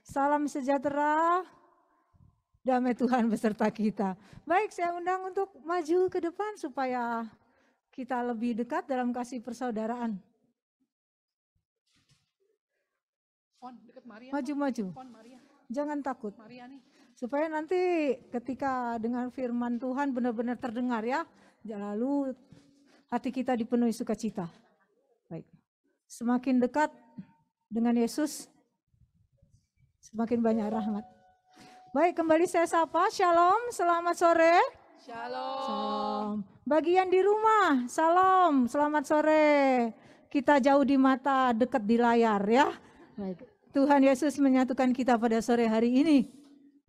Salam sejahtera, damai Tuhan beserta kita. Baik, saya undang untuk maju ke depan supaya kita lebih dekat dalam kasih persaudaraan. Maju-maju, jangan takut. Supaya nanti ketika dengan firman Tuhan benar-benar terdengar ya, lalu hati kita dipenuhi sukacita. Baik, semakin dekat dengan Yesus, semakin banyak rahmat. Baik, kembali saya sapa, shalom, selamat sore. Shalom. Bagian di rumah, salam, selamat sore. Kita jauh di mata, dekat di layar ya. Baik. Tuhan Yesus menyatukan kita pada sore hari ini.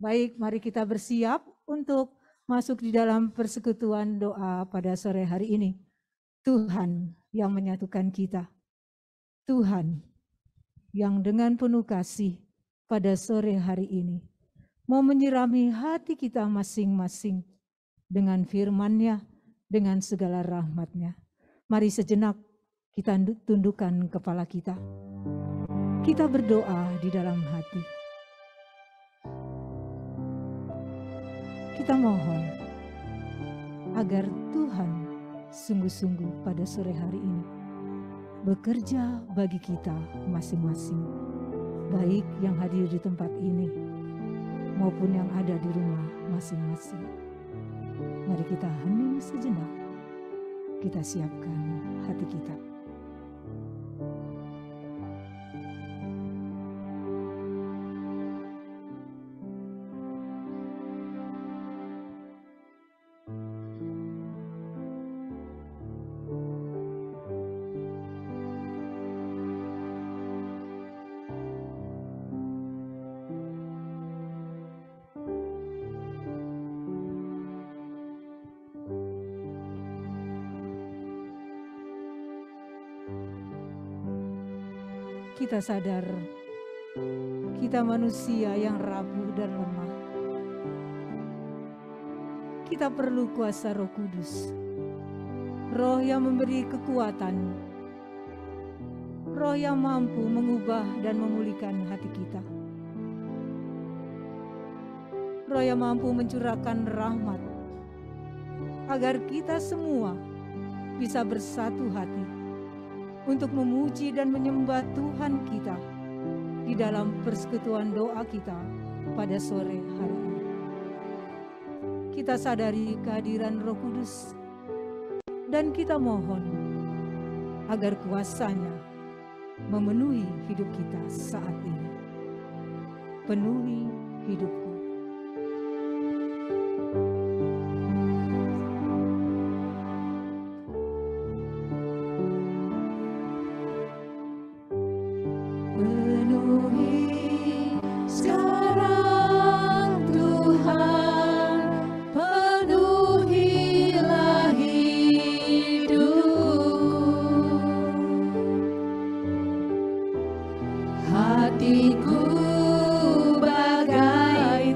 Baik, mari kita bersiap untuk masuk di dalam persekutuan doa pada sore hari ini. Tuhan yang menyatukan kita. Tuhan yang dengan penuh kasih pada sore hari ini mau menyirami hati kita masing-masing dengan firman-Nya, dengan segala rahmat-Nya. Mari sejenak kita tundukkan kepala kita. Kita berdoa di dalam hati. Kita mohon agar Tuhan sungguh-sungguh pada sore hari ini bekerja bagi kita masing-masing, baik yang hadir di tempat ini maupun yang ada di rumah masing-masing. Mari kita hening sejenak, kita siapkan hati kita. Kita sadar kita manusia yang rapuh dan lemah. Kita perlu kuasa Roh Kudus, Roh yang memberi kekuatan, Roh yang mampu mengubah dan memulihkan hati kita, Roh yang mampu mencurahkan rahmat agar kita semua bisa bersatu hati untuk memuji dan menyembah Tuhan kita di dalam persekutuan doa kita pada sore hari ini. Kita sadari kehadiran Roh Kudus dan kita mohon agar kuasa-Nya memenuhi hidup kita saat ini. Penuhi hidupku. Hatiku bagai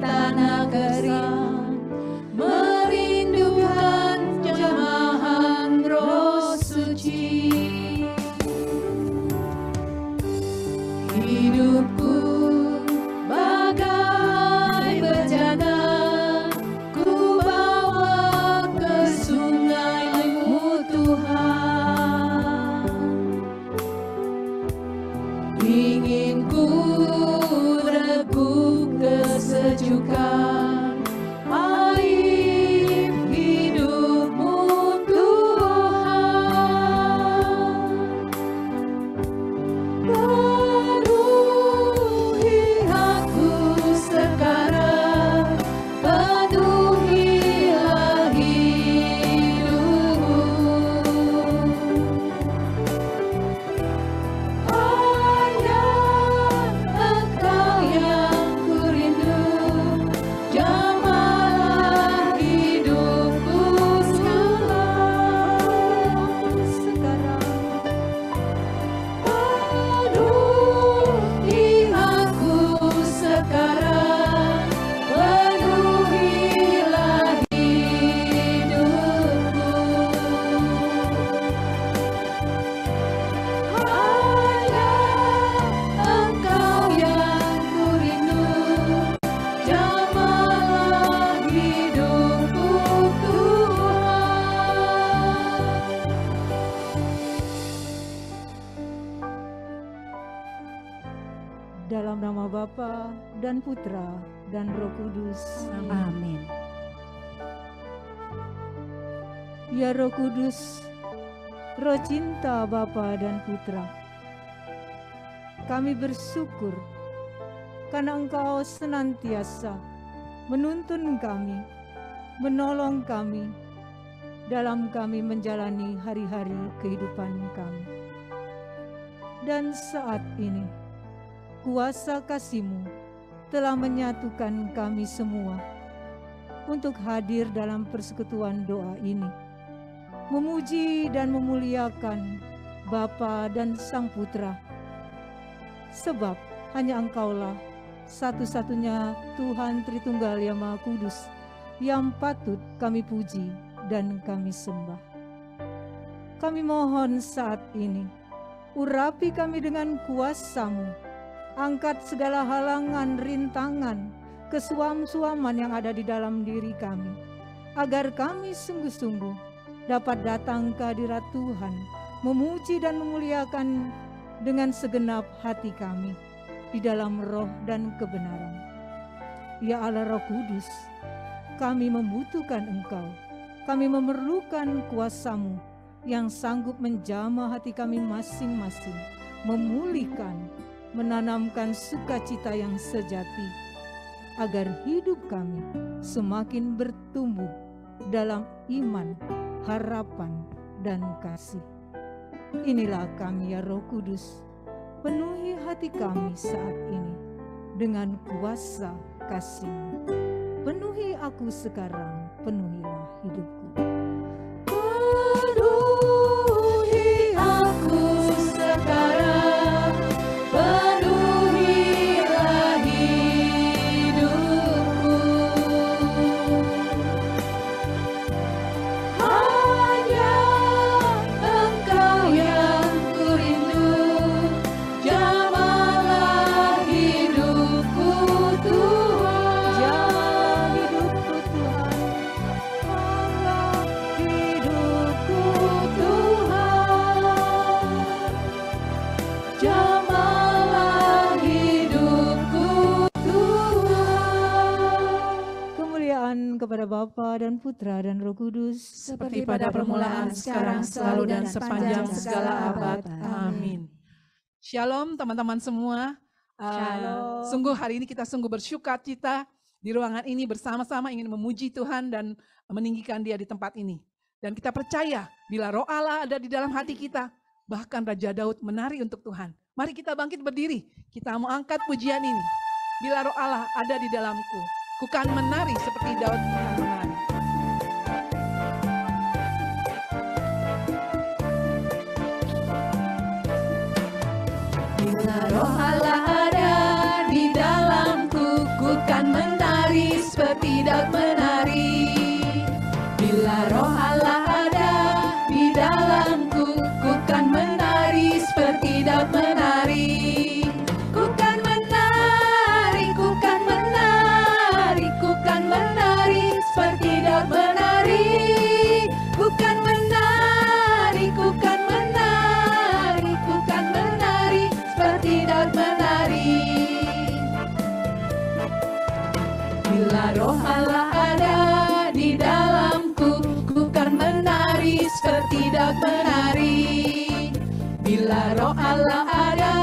dalam nama Bapa dan Putra dan Roh Kudus. Amin. Ya Roh Kudus, Roh cinta Bapa dan Putra, kami bersyukur karena Engkau senantiasa menuntun kami, menolong kami dalam kami menjalani hari-hari kehidupan kami. Dan saat ini, kuasa kasih-Mu telah menyatukan kami semua untuk hadir dalam persekutuan doa ini, memuji dan memuliakan Bapa dan Sang Putra, sebab hanya Engkaulah satu-satunya Tuhan Tritunggal yang Maha Kudus yang patut kami puji dan kami sembah. Kami mohon saat ini, urapi kami dengan kuasa-Mu, angkat segala halangan, rintangan, kesuam-suaman yang ada di dalam diri kami, agar kami sungguh-sungguh dapat datang ke hadirat Tuhan, memuji dan memuliakan dengan segenap hati kami di dalam roh dan kebenaran. Ya Allah Roh Kudus, kami membutuhkan Engkau, kami memerlukan kuasa-Mu yang sanggup menjamah hati kami masing-masing, memulihkan, menanamkan sukacita yang sejati, agar hidup kami semakin bertumbuh dalam iman, harapan, dan kasih. Inilah kami ya Roh Kudus, penuhi hati kami saat ini dengan kuasa kasih-Mu. Penuhi aku sekarang, penuhilah hidupku. Penuhi aku sekarang, penuhilah hidupku. Hanya Engkau yang kurindu, jamahlah hidupku Tuhan. Jamah hidupku Tuhan, jamah hidupku Tuhan, jamahlah hidupku Tuhan. Kemuliaan kepada Bapa dan Putra dan Roh Kudus, seperti pada permulaan, sekarang, selalu, dan sepanjang segala abad. Amin. Shalom teman-teman semua. Shalom. Sungguh hari ini kita sungguh bersyukur cita di ruangan ini bersama-sama ingin memuji Tuhan dan meninggikan Dia di tempat ini. Dan kita percaya bila Roh Allah ada di dalam hati kita, bahkan Raja Daud menari untuk Tuhan. Mari kita bangkit berdiri, kita mau angkat pujian ini. Bila Roh Allah ada di dalamku, ku kan menari seperti Daud menari. Bila Roh Allah ada di dalamku, ku kan menari seperti Daud menari. Bila Roh Allah ada di dalamku, ku kan menari seperti Daud menari. Ku kan menari, ku kan menari, ku kan menari seperti Daud menari. Ku kan menari, ku kan menari, ku kan menari seperti Daud menari. Bila Roh Allah ada di dalamku, ku kan menari seperti Daud menari. Bila Roh Allah ada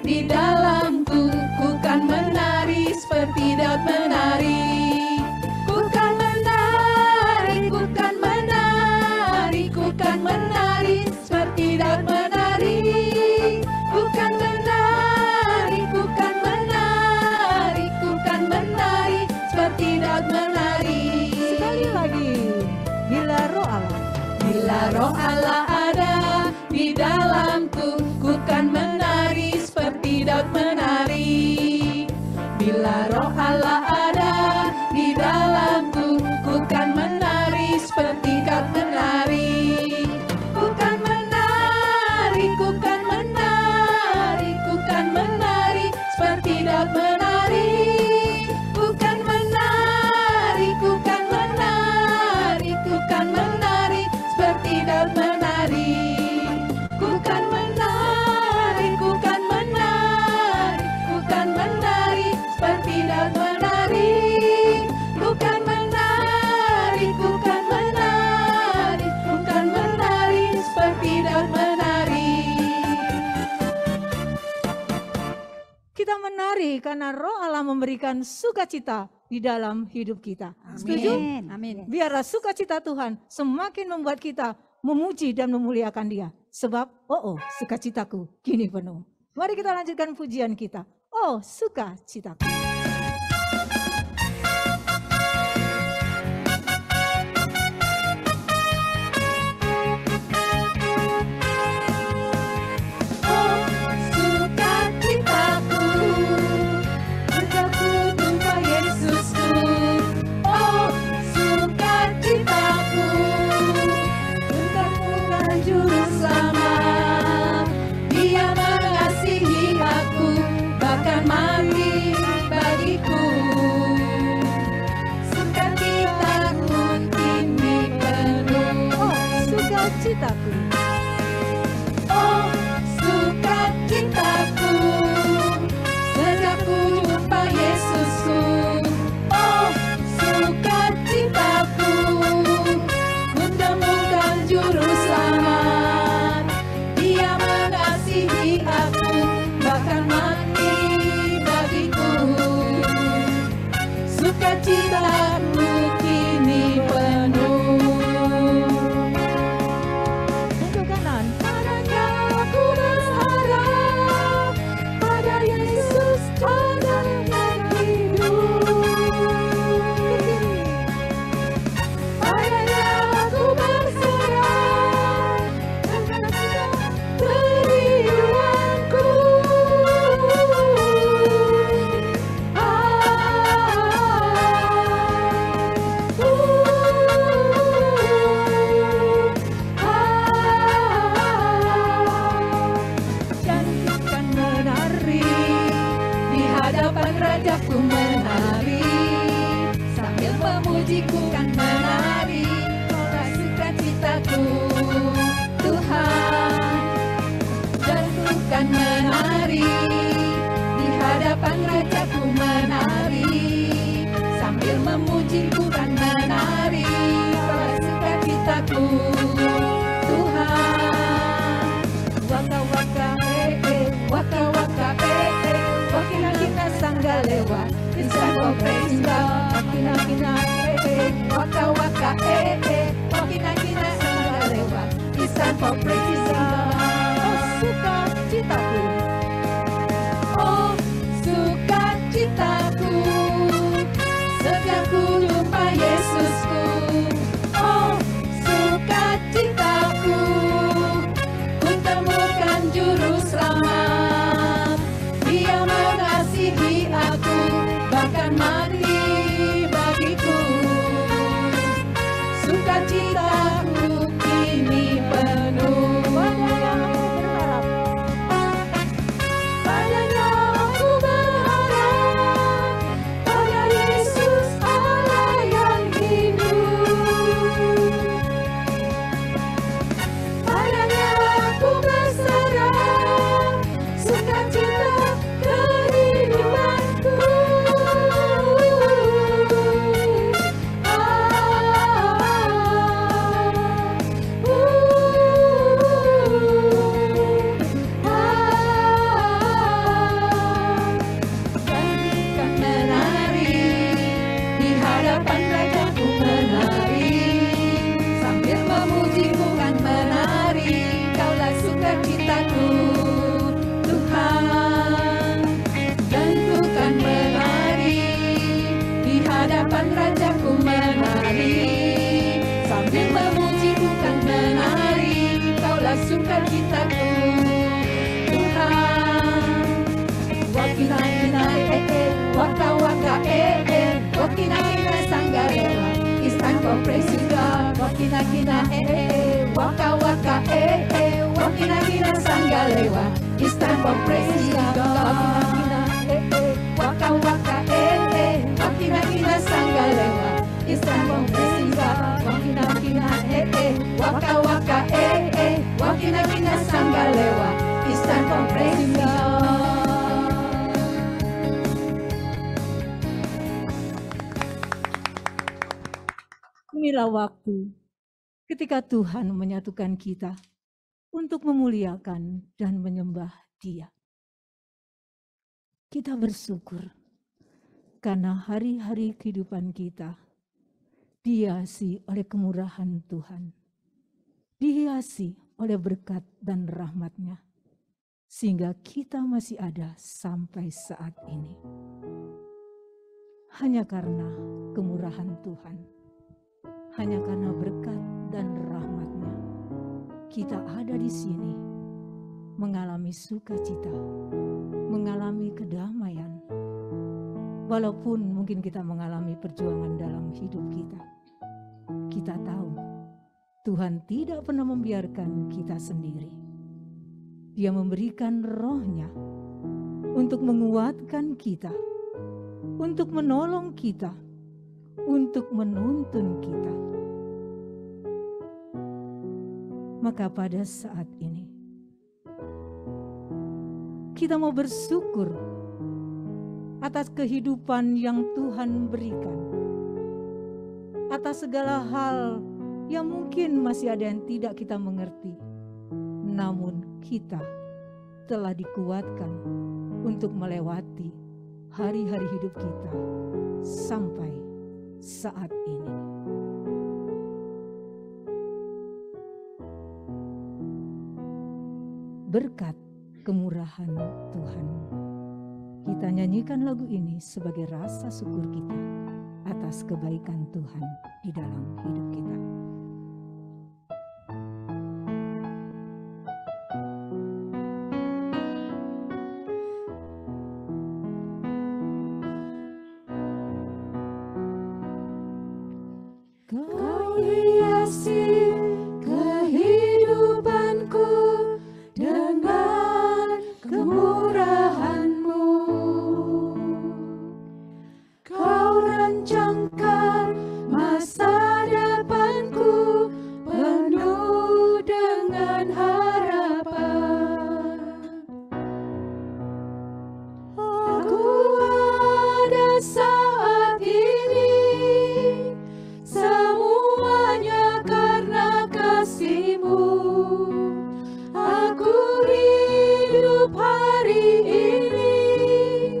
di dalamku, ku kan menari seperti Daud menari. Ku kan menari, ku kan menari, ku kan menari seperti Daud menari. Ku kan menari, ku kan menari, ku kan menari seperti Daud menari. sekali lagi, bila Roh Allah, Bila Roh Allah ada di dalamku, ku kan menari seperti Daud menari. Bila Roh Allah ada di dalamku, ku kan menari seperti Daud menari. Ku kan menari, ku kan menari, ku kan menari seperti Daud menari. Ku kan menari, ku kan menari, ku kan menari seperti Daud menari. Ku kan menari, ku kan menari, ku kan menari menari karena Roh Allah memberikan sukacita di dalam hidup kita. Setuju? Amin. Biarlah sukacita Tuhan semakin membuat kita memuji dan memuliakan Dia. Sebab, sukacitaku kini penuh. Mari kita lanjutkan pujian kita. Oh, sukacitaku. Sukacitaku. Oh, sukacitaku, sejak ku jumpa Yesusku. Oh, sukacitaku, ku temukan juru selamat. Dia mengasihi aku, bahkan mati bagiku. Sukacitaku kini penuh. Rajaku menari, sambil memujiku kan menari. Kaulah sukacitaku, Tuhan. Dan ku kan menari, di hadapan Rajaku menari, sambil memujiku kan menari. Kaulah sukacitaku, Tuhan. Waka waka waka waka wakina kita sanggalewa, it's time for praising God. Wakina kina waka waka wakina kita sanggalewa, it's time for praising God. Oh sukacitaku, oh sukacitaku, sejak ku jumpa Yesusku. Oh sukacitaku, ku temukan juru selamat. Dia mengasihi aku, bahkan mati bagiku. Sukacitaku kini penuh. Padanya aku berharap, pada Yesus Allah yang hidup. Padanya aku berserah, sukacita kehidupanku. Kan menari, di hadapan Rajaku menari, sambil memujimu kan menari. Kaulah sukacitaku, Tuhan. Dan ku kan menari, di hadapan Rajaku menari, sambil memujimu kan menari. Kaulah sukacitaku, Tuhan. Wakina kina waka waka wakina kina sanggalewa, it's time for praising God. Wakina kina waka waka wakina kina sanggalewa, it's time for praising God. Waka waka wakina kina sanggalewa, it's time for praising God. Wakina kina waka waka wakina kina sanggalewa, it's time for praising God. Inilah waktu ketika Tuhan menyatukan kita untuk memuliakan dan menyembah Dia. Kita bersyukur karena hari-hari kehidupan kita dihiasi oleh kemurahan Tuhan, dihiasi oleh berkat dan rahmat-Nya, sehingga kita masih ada sampai saat ini. Hanya karena kemurahan Tuhan, hanya karena berkat dan rahmat-Nya, kita ada di sini, mengalami sukacita, mengalami kedamaian. Walaupun mungkin kita mengalami perjuangan dalam hidup kita, kita tahu Tuhan tidak pernah membiarkan kita sendiri. Dia memberikan Roh-Nya untuk menguatkan kita, untuk menolong kita, untuk menuntun kita. Maka pada saat ini, kita mau bersyukur atas kehidupan yang Tuhan berikan, atas segala hal yang mungkin masih ada yang tidak kita mengerti. Namun kita telah dikuatkan untuk melewati hari-hari hidup kita sampai saat ini. Berkat kemurahan Tuhan, kita nyanyikan lagu ini sebagai rasa syukur kita atas kebaikan Tuhan di dalam hidup kita. Kau hiasi kehidupanku dengan kemurahan-Mu. Kau rancangkan masa depanku penuh dengan harapan. Aku ada saat ini, semuanya karena kasih-Mu. Aku hidup hari ini,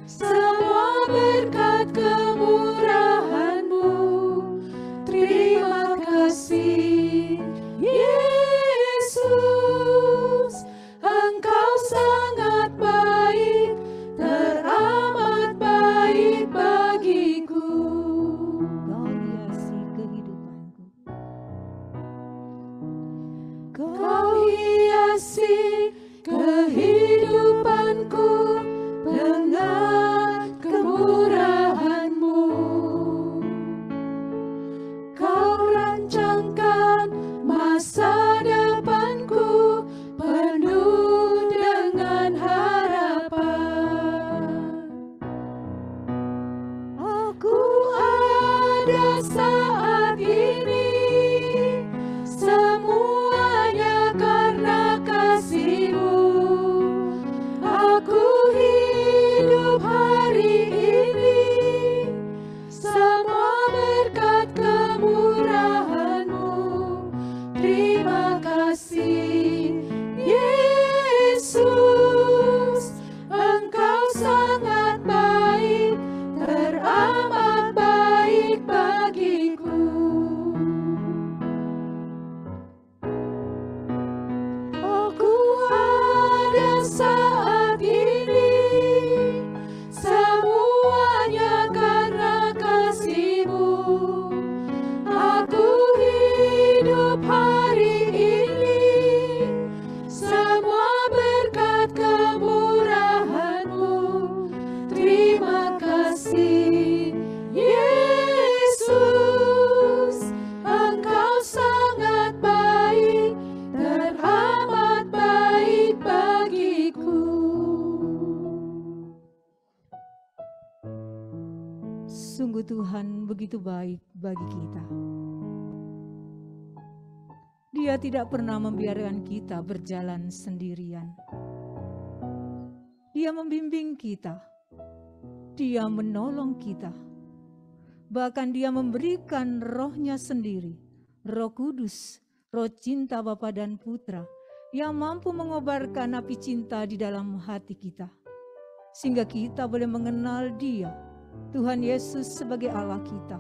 semua berkat kemurahan-Mu. Terima kasih Yesus, Engkau sangat baik, teramat baik bagiku. Kau hiasi kehidupanku. Kau hiasi kehidupanku dengan kemurahan-Mu. Kau rancangkan masa depanku penuh dengan harapan. Aku ada saat ini, semuanya karena kasih-Mu. Aku hidup hari ini, semua berkat kemurahan-Mu. Terima kasih Yesus, Engkau sangat baik, teramat baik bagiku. Aku ada saat ini, semuanya karena kasih-Mu. Aku hidup hari ini, semua berkat kemurahan-Mu. Terima kasih Yesus, Engkau sangat baik, teramat baik bagiku. Sungguh Tuhan begitu baik bagi kita. Dia tidak pernah membiarkan kita berjalan sendirian. Dia membimbing kita. Dia menolong kita. Bahkan Dia memberikan Roh-Nya sendiri, Roh Kudus, Roh cinta Bapa dan Putra, yang mampu mengobarkan api cinta di dalam hati kita. sehingga kita boleh mengenal Dia, Tuhan Yesus sebagai Allah kita,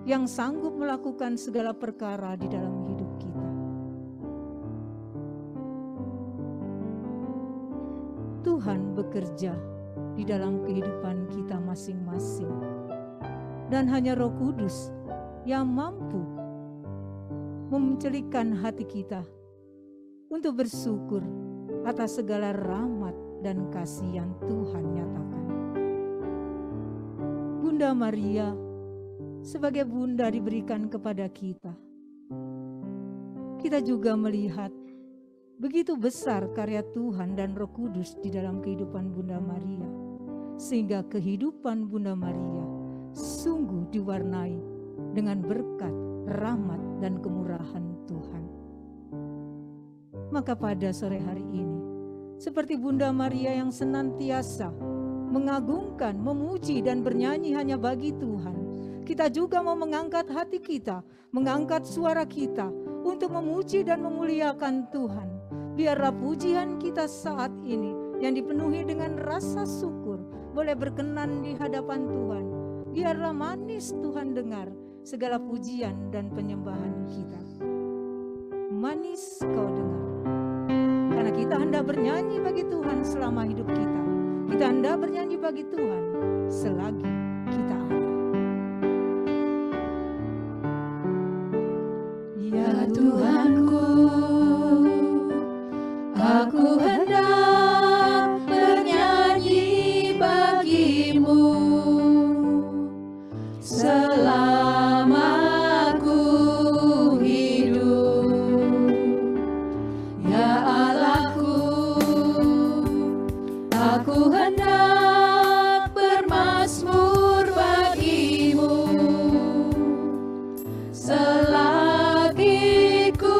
yang sanggup melakukan segala perkara di dalam hidup kita. Tuhan bekerja di dalam kehidupan kita masing-masing. Dan hanya Roh Kudus yang mampu mencelikkan hati kita untuk bersyukur atas segala rahmat dan kasih yang Tuhan nyatakan. Bunda Maria sebagai bunda diberikan kepada kita. Kita juga melihat begitu besar karya Tuhan dan Roh Kudus di dalam kehidupan Bunda Maria, sehingga kehidupan Bunda Maria sungguh diwarnai dengan berkat, rahmat, dan kemurahan Tuhan. Maka pada sore hari ini, seperti Bunda Maria yang senantiasa mengagungkan, memuji, dan bernyanyi hanya bagi Tuhan, kita juga mau mengangkat hati kita, mengangkat suara kita untuk memuji dan memuliakan Tuhan. Biarlah pujian kita saat ini yang dipenuhi dengan rasa syukur boleh berkenan di hadapan Tuhan. Biarlah manis Tuhan dengar segala pujian dan penyembahan kita. Manis kau dengar. Karena kita hendak bernyanyi bagi Tuhan selama hidup kita. Kita hendak bernyanyi bagi Tuhan selagi kita ada. Ya Tuhanku, aku hendak bernyanyi bagimu selama aku hidup. Ya Allahku, aku hendak bermazmur bagimu selagi ku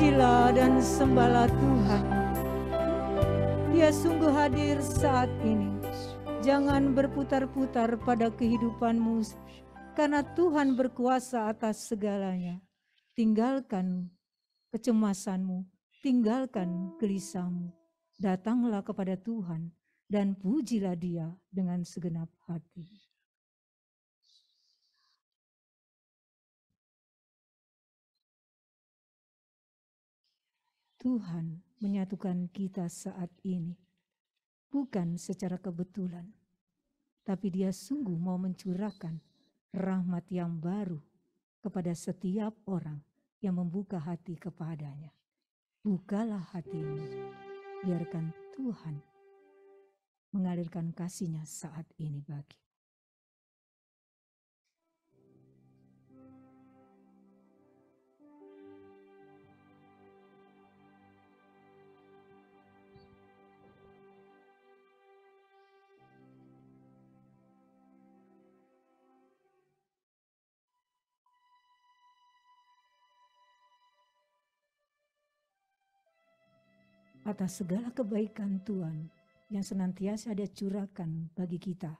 Pujilah dan sembahlah Tuhan. Dia sungguh hadir saat ini. Jangan berputar-putar pada kehidupanmu, karena Tuhan berkuasa atas segalanya. Tinggalkan kecemasanmu, tinggalkan gelisahmu. Datanglah kepada Tuhan dan pujilah Dia dengan segenap hati. Tuhan menyatukan kita saat ini, bukan secara kebetulan, tapi Dia sungguh mau mencurahkan rahmat yang baru kepada setiap orang yang membuka hati kepadanya. Bukalah hatimu, biarkan Tuhan mengalirkan kasih-Nya saat ini bagi. Atas segala kebaikan Tuhan yang senantiasa Dia curahkan bagi kita,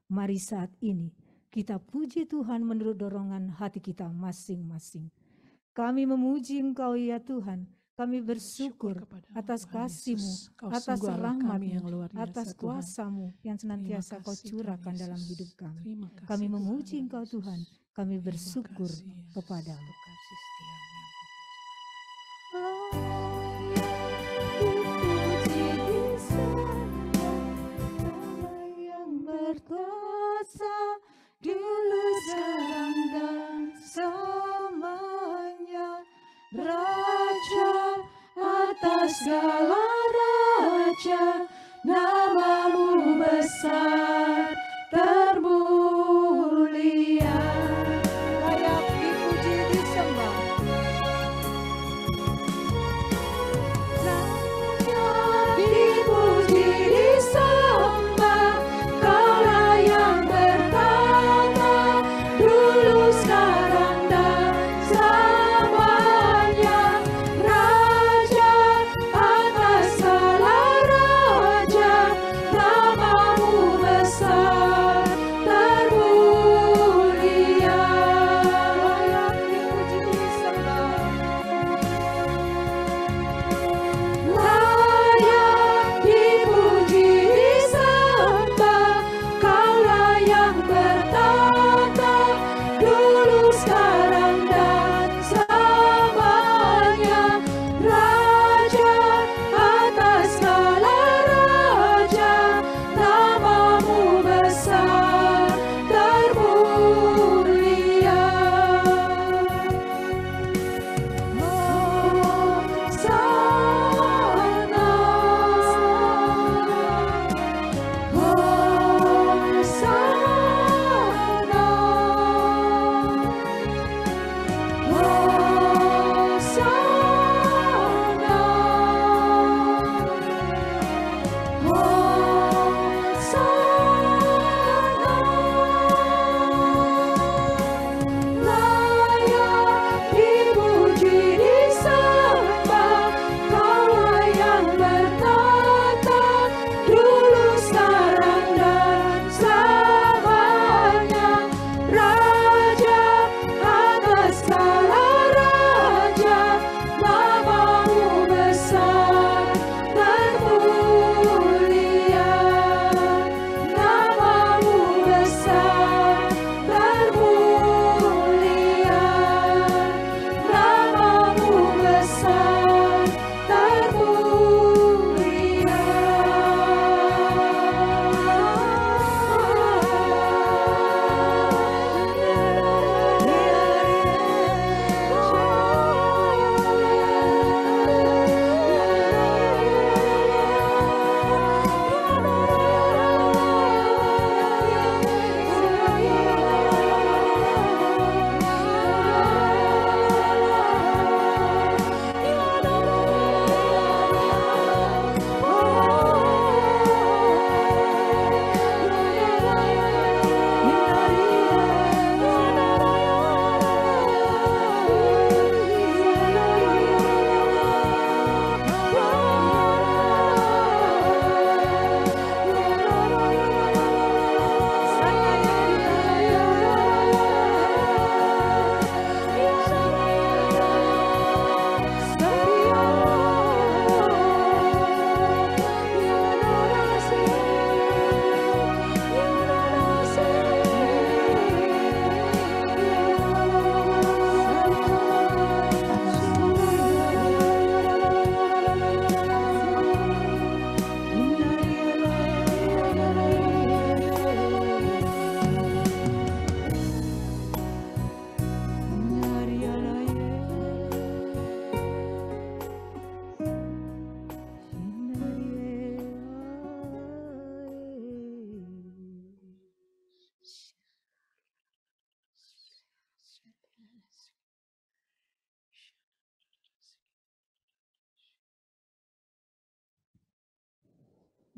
mari saat ini kita puji Tuhan menurut dorongan hati kita masing-masing. Kami memuji Engkau ya Tuhan, kami bersyukur atas kasih-Mu, atas rahmat-Mu, atas kuasa-Mu yang senantiasa Kau curahkan dalam hidup kami. Kami memuji Engkau Tuhan, kami bersyukur kepada-Mu. Berkuasa dulu sekarang dan selamanya, Raja atas segala raja, nama-Mu besar termulia, layak dipuji disembah. Layak dipuji disembah, Kaulah yang pertama, dulu sekarang dan selamanya, Raja atas segala raja, nama-Mu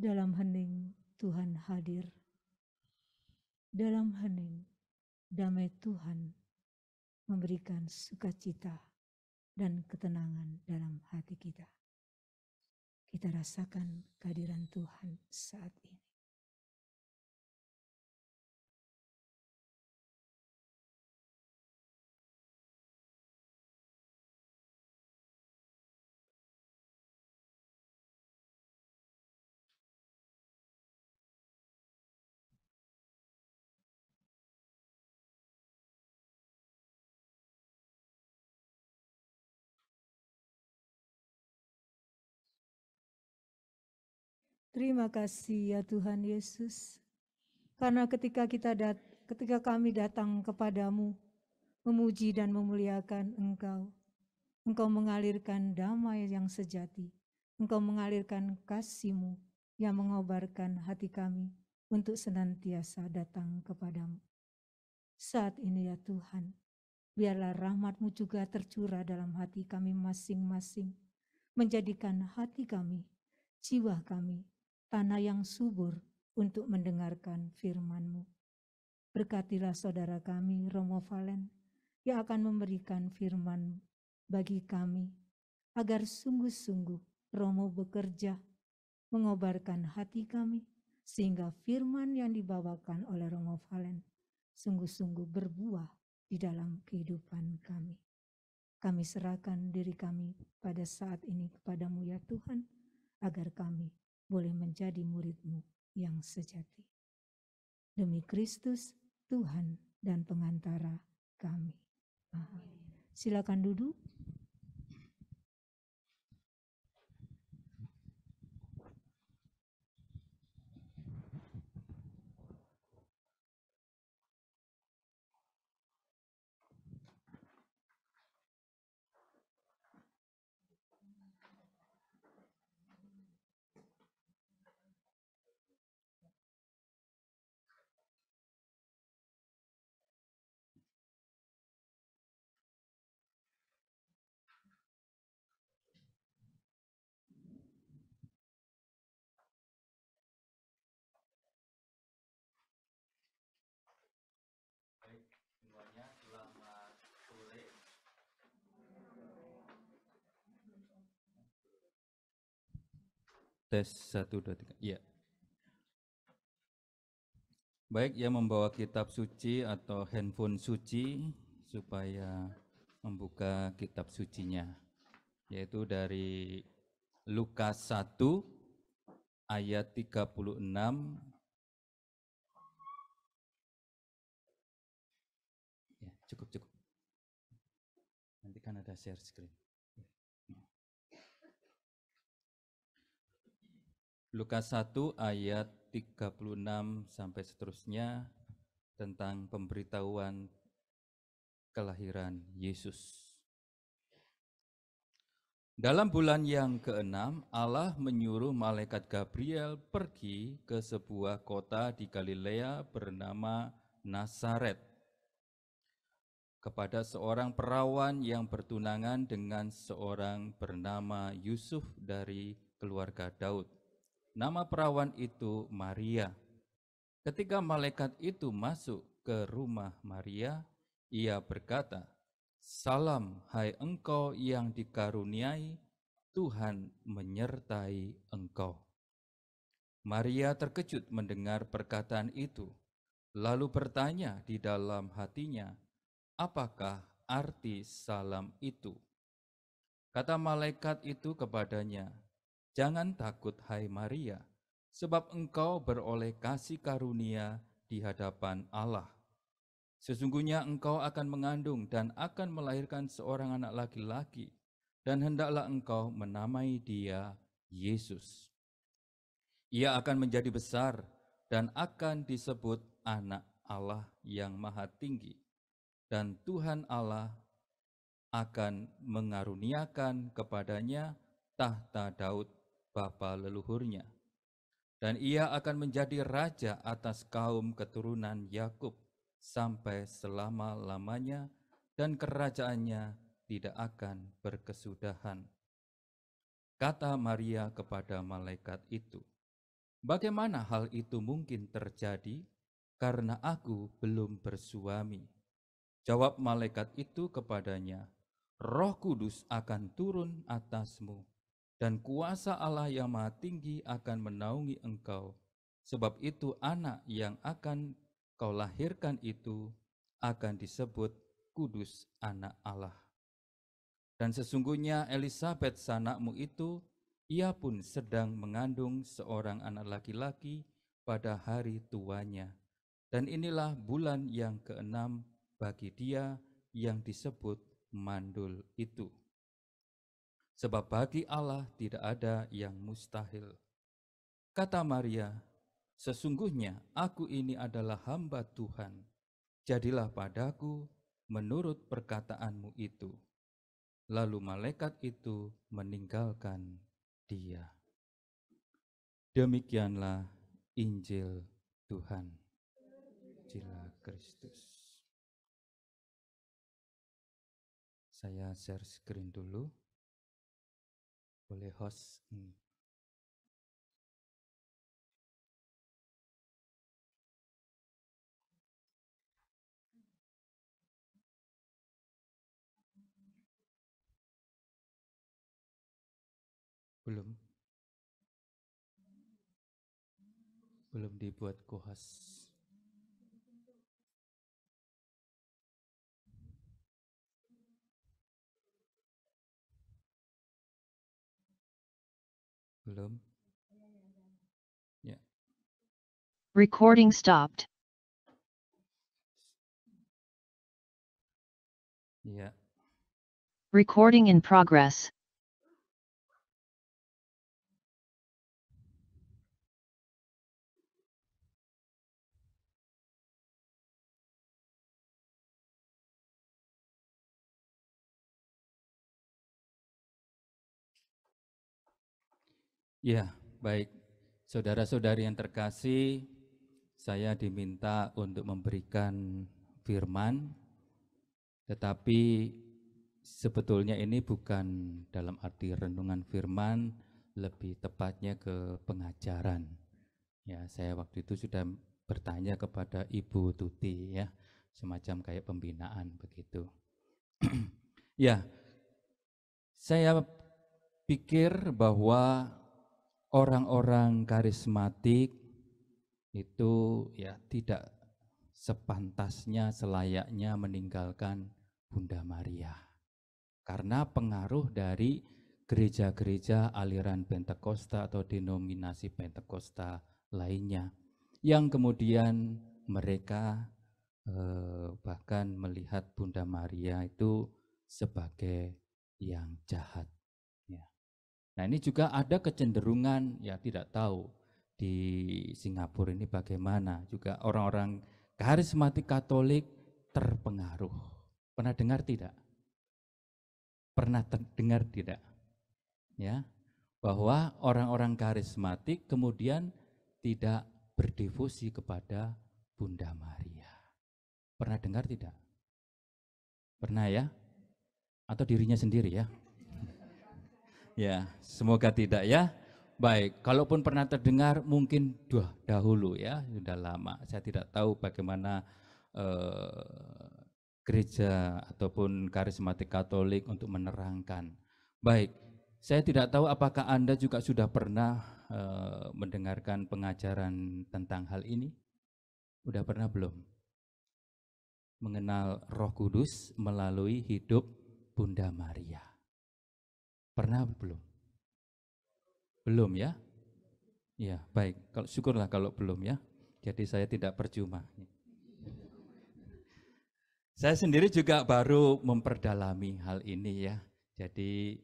Dalam hening Tuhan hadir. Dalam hening damai Tuhan memberikan sukacita dan ketenangan dalam hati kita. Kita rasakan kehadiran Tuhan saat ini. Terima kasih ya Tuhan Yesus, karena ketika kami datang kepadamu, memuji dan memuliakan Engkau, Engkau mengalirkan damai yang sejati, Engkau mengalirkan kasih-Mu yang mengobarkan hati kami untuk senantiasa datang kepadamu. Saat ini ya Tuhan, biarlah rahmat-Mu juga tercurah dalam hati kami masing-masing, menjadikan hati kami, jiwa kami, tanah yang subur untuk mendengarkan firman-Mu. Berkatilah saudara kami, Romo Valen, yang akan memberikan firman bagi kami, agar sungguh-sungguh Romo bekerja, mengobarkan hati kami, sehingga firman yang dibawakan oleh Romo Valen sungguh-sungguh berbuah di dalam kehidupan kami. Kami serahkan diri kami pada saat ini kepadamu ya Tuhan, agar kami boleh menjadi murid-Mu yang sejati. Demi Kristus, Tuhan dan pengantara kami. Amin. Silakan duduk. Tes 1, 2, 3. Iya. Baik, yang membawa kitab suci atau handphone suci supaya membuka kitab sucinya, yaitu dari Lukas 1 ayat 36. Ya, cukup. Nanti kan ada share screen. Lukas 1 ayat 36 sampai seterusnya tentang pemberitahuan kelahiran Yesus. Dalam bulan yang ke-6, Allah menyuruh malaikat Gabriel pergi ke sebuah kota di Galilea bernama Nazaret, kepada seorang perawan yang bertunangan dengan seorang bernama Yusuf dari keluarga Daud. Nama perawan itu Maria. Ketika malaikat itu masuk ke rumah Maria, ia berkata, "Salam, hai engkau yang dikaruniai, Tuhan menyertai engkau." Maria terkejut mendengar perkataan itu, lalu bertanya di dalam hatinya, "Apakah arti salam itu?" Kata malaikat itu kepadanya, "Jangan takut, hai Maria, sebab engkau beroleh kasih karunia di hadapan Allah. Sesungguhnya engkau akan mengandung dan akan melahirkan seorang anak laki-laki, dan hendaklah engkau menamai dia Yesus. Ia akan menjadi besar dan akan disebut Anak Allah yang Maha Tinggi, dan Tuhan Allah akan mengaruniakan kepadanya tahta Daud bapa leluhurnya, dan ia akan menjadi raja atas kaum keturunan Yakub sampai selama-lamanya, dan kerajaannya tidak akan berkesudahan." Kata Maria kepada malaikat itu, Bagaimana hal itu mungkin terjadi? Karena aku belum bersuami. Jawab malaikat itu kepadanya, Roh Kudus akan turun atasmu, dan kuasa Allah yang Maha Tinggi akan menaungi engkau. Sebab itu anak yang akan kau lahirkan itu akan disebut Kudus Anak Allah. Dan sesungguhnya Elisabet sanakmu itu, ia pun sedang mengandung seorang anak laki-laki pada hari tuanya. Dan inilah bulan yang ke-6 bagi dia yang disebut mandul itu. Sebab bagi Allah tidak ada yang mustahil. Kata Maria, sesungguhnya aku ini adalah hamba Tuhan. Jadilah padaku menurut perkataanmu itu. Lalu malaikat itu meninggalkan dia. Demikianlah Injil Tuhan. Pujilah Kristus. Saya share screen dulu. Boleh host. Belum. Belum dibuat co-host. Belum. Ya. Recording stopped. Ya. Recording in progress. Ya, baik. Saudara-saudari yang terkasih, saya diminta untuk memberikan firman, tetapi sebetulnya ini bukan dalam arti renungan firman, lebih tepatnya ke pengajaran. Ya, saya waktu itu sudah bertanya kepada Ibu Tuti, ya, semacam kayak pembinaan begitu. Ya, saya pikir bahwa orang-orang karismatik itu ya tidak sepantasnya, selayaknya meninggalkan Bunda Maria. Karena pengaruh dari gereja-gereja aliran Pentakosta atau denominasi Pentakosta lainnya, yang kemudian mereka bahkan melihat Bunda Maria itu sebagai yang jahat. Ya. Nah, ini juga ada kecenderungan, ya tidak tahu di Singapura ini bagaimana, juga orang-orang karismatik Katolik terpengaruh. Pernah dengar tidak? Pernah dengar tidak? Ya, bahwa orang-orang karismatik kemudian tidak berdevosi kepada Bunda Maria. Pernah dengar tidak? Pernah ya? Atau dirinya sendiri ya? Ya, semoga tidak ya. Baik, kalaupun pernah terdengar mungkin dahulu ya, sudah lama. Saya tidak tahu bagaimana gereja ataupun karismatik Katolik untuk menerangkan. Baik, saya tidak tahu apakah Anda juga sudah pernah mendengarkan pengajaran tentang hal ini? Udah pernah belum? Mengenal Roh Kudus melalui hidup Bunda Maria. Pernah belum? Belum ya? Ya, baik. Kalau syukurlah kalau belum ya. Jadi saya tidak percuma. Saya sendiri juga baru memperdalami hal ini ya. Jadi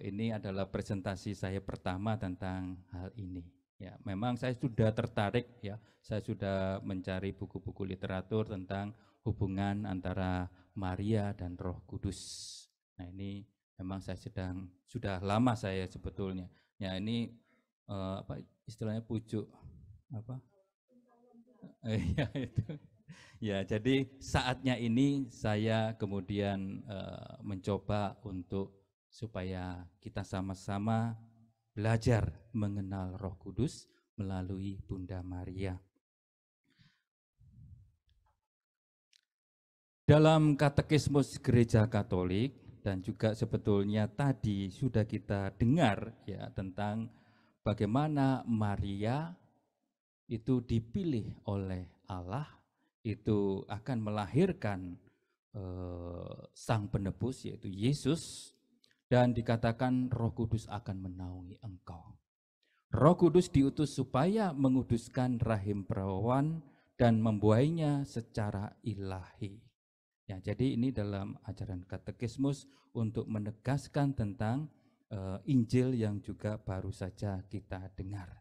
ini adalah presentasi saya pertama tentang hal ini. Ya, memang saya sudah tertarik ya. Saya sudah mencari buku-buku literatur tentang hubungan antara Maria dan Roh Kudus. Nah, ini memang saya sudah lama saya sebetulnya. Ya, ini apa istilahnya pucuk apa? Ya itu. Ya, jadi saatnya ini saya kemudian mencoba untuk supaya kita sama-sama belajar mengenal Roh Kudus melalui Bunda Maria. Dalam Katekismus Gereja Katolik dan juga sebetulnya tadi sudah kita dengar ya tentang bagaimana Maria itu dipilih oleh Allah, itu akan melahirkan Sang Penebus yaitu Yesus, dan dikatakan Roh Kudus akan menaungi engkau. Roh Kudus diutus supaya menguduskan rahim perawan dan membuainya secara ilahi. Ya, jadi ini dalam ajaran katekismus untuk menegaskan tentang Injil yang juga baru saja kita dengar.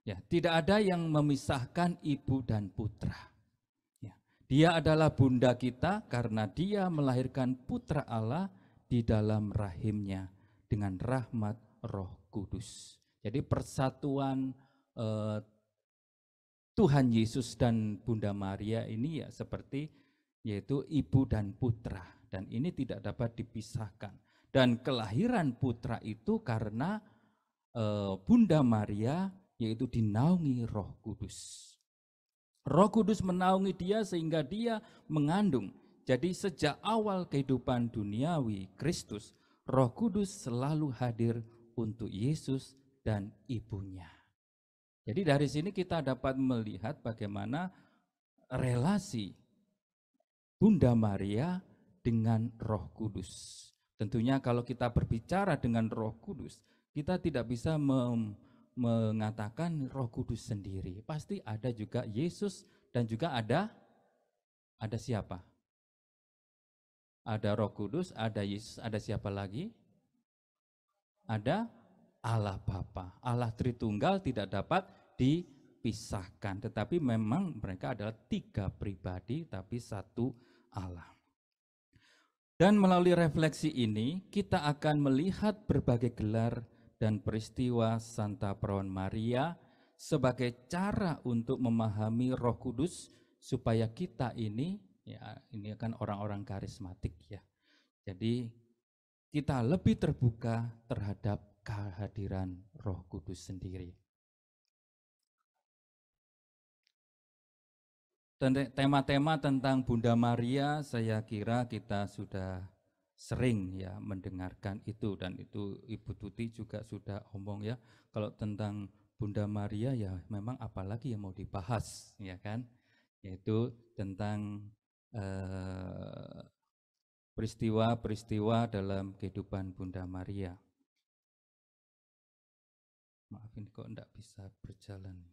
Ya, tidak ada yang memisahkan ibu dan putra. Ya, dia adalah bunda kita karena dia melahirkan putra Allah di dalam rahimnya dengan rahmat Roh Kudus. Jadi persatuan Tuhan Yesus dan Bunda Maria ini ya seperti yaitu ibu dan putra, dan ini tidak dapat dipisahkan. Dan kelahiran putra itu karena Bunda Maria yaitu dinaungi Roh Kudus. Roh Kudus menaungi dia sehingga dia mengandung. Jadi sejak awal kehidupan duniawi Kristus, Roh Kudus selalu hadir untuk Yesus dan ibunya. Jadi dari sini kita dapat melihat bagaimana relasi Bunda Maria dengan Roh Kudus. Tentunya kalau kita berbicara dengan Roh Kudus, kita tidak bisa mengatakan Roh Kudus sendiri. Pasti ada juga Yesus dan juga ada siapa? Ada Roh Kudus, ada Yesus, ada siapa lagi? Ada Allah Bapa. Allah Tritunggal tidak dapat dipisahkan, tetapi memang mereka adalah tiga pribadi tapi satu Allah. Dan melalui refleksi ini kita akan melihat berbagai gelar dan peristiwa Santa Perawan Maria sebagai cara untuk memahami Roh Kudus supaya kita ini kan orang-orang karismatik ya. Jadi kita lebih terbuka terhadap kehadiran Roh Kudus sendiri. Tema-tema tentang Bunda Maria saya kira kita sudah sering ya mendengarkan itu, dan itu Ibu Tuti juga sudah omong ya. Kalau tentang Bunda Maria ya memang apalagi yang mau dibahas ya kan, yaitu tentang peristiwa-peristiwa dalam kehidupan Bunda Maria. Maafin kok enggak bisa berjalan.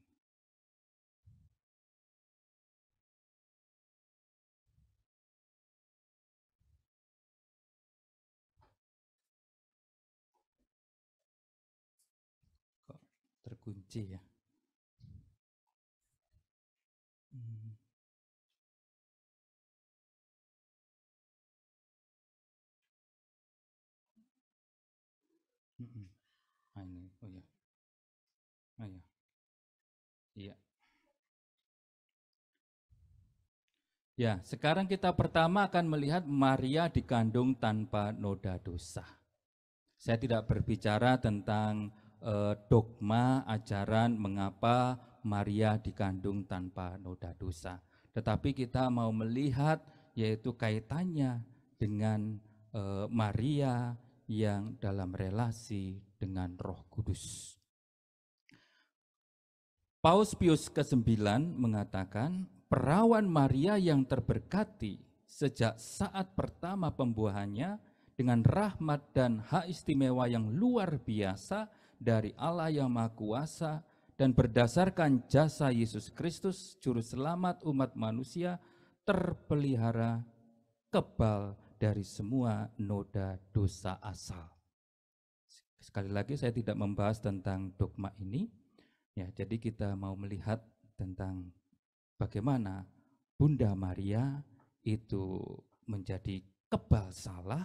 Terkunci ya. Ini, oh ya. Oh ya. Iya. Ya, sekarang kita pertama akan melihat Maria dikandung tanpa noda dosa. Saya tidak berbicara tentang dogma ajaran mengapa Maria dikandung tanpa noda dosa, tetapi kita mau melihat yaitu kaitannya dengan Maria yang dalam relasi dengan Roh Kudus. Paus Pius ke-9 mengatakan perawan Maria yang terberkati sejak saat pertama pembuahannya dengan rahmat dan hak istimewa yang luar biasa dari Allah yang Maha Kuasa, dan berdasarkan jasa Yesus Kristus, Juru Selamat umat manusia, terpelihara kebal dari semua noda dosa asal. Sekali lagi saya tidak membahas tentang dogma ini, ya, jadi kita mau melihat tentang bagaimana Bunda Maria itu menjadi kebal salah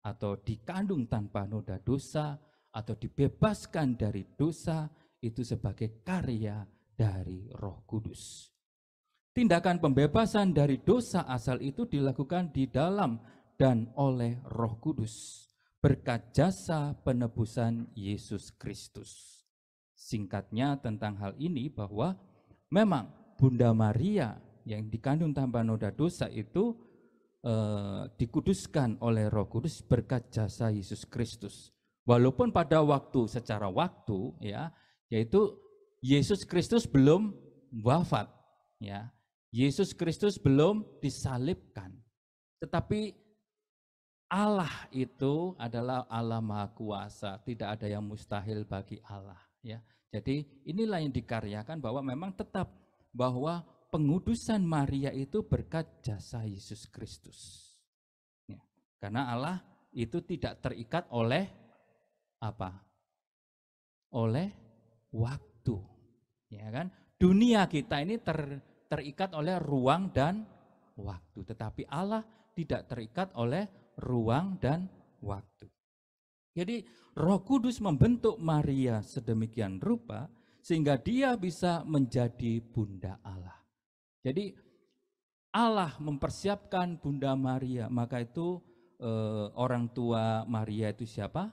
atau dikandung tanpa noda dosa atau dibebaskan dari dosa itu sebagai karya dari Roh Kudus. tindakan pembebasan dari dosa asal itu dilakukan di dalam dan oleh Roh Kudus berkat jasa penebusan Yesus Kristus. Singkatnya tentang hal ini bahwa memang Bunda Maria yang dikandung tanpa noda dosa itu dikuduskan oleh Roh Kudus berkat jasa Yesus Kristus. Walaupun pada secara waktu ya, yaitu Yesus Kristus belum wafat ya. Yesus Kristus belum disalibkan. Tetapi Allah itu adalah Allah Maha Kuasa, tidak ada yang mustahil bagi Allah ya. Jadi inilah yang dikaryakan bahwa memang tetap bahwa pengudusan Maria itu berkat jasa Yesus Kristus. Ya, karena Allah itu tidak terikat oleh apa? Oleh waktu. Ya kan? Dunia kita ini terikat oleh ruang dan waktu, tetapi Allah tidak terikat oleh ruang dan waktu. Jadi Roh Kudus membentuk Maria sedemikian rupa sehingga dia bisa menjadi Bunda Allah. Jadi Allah mempersiapkan Bunda Maria, maka itu orang tua Maria itu siapa?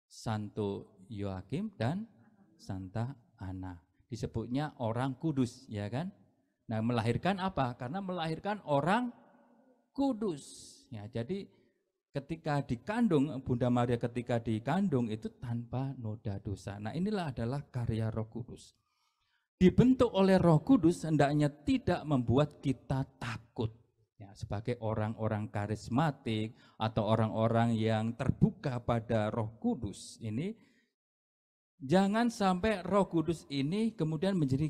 Santo Yoakim dan Santa Ana. Disebutnya orang kudus, ya kan? Nah, melahirkan apa? Karena melahirkan orang kudus. Ya, jadi ketika dikandung, Bunda Maria ketika dikandung itu tanpa noda dosa. Nah, inilah adalah karya Roh Kudus. Dibentuk oleh Roh Kudus hendaknya tidak membuat kita takut. Ya, sebagai orang-orang karismatik atau orang-orang yang terbuka pada Roh Kudus ini, jangan sampai Roh Kudus ini kemudian menjadi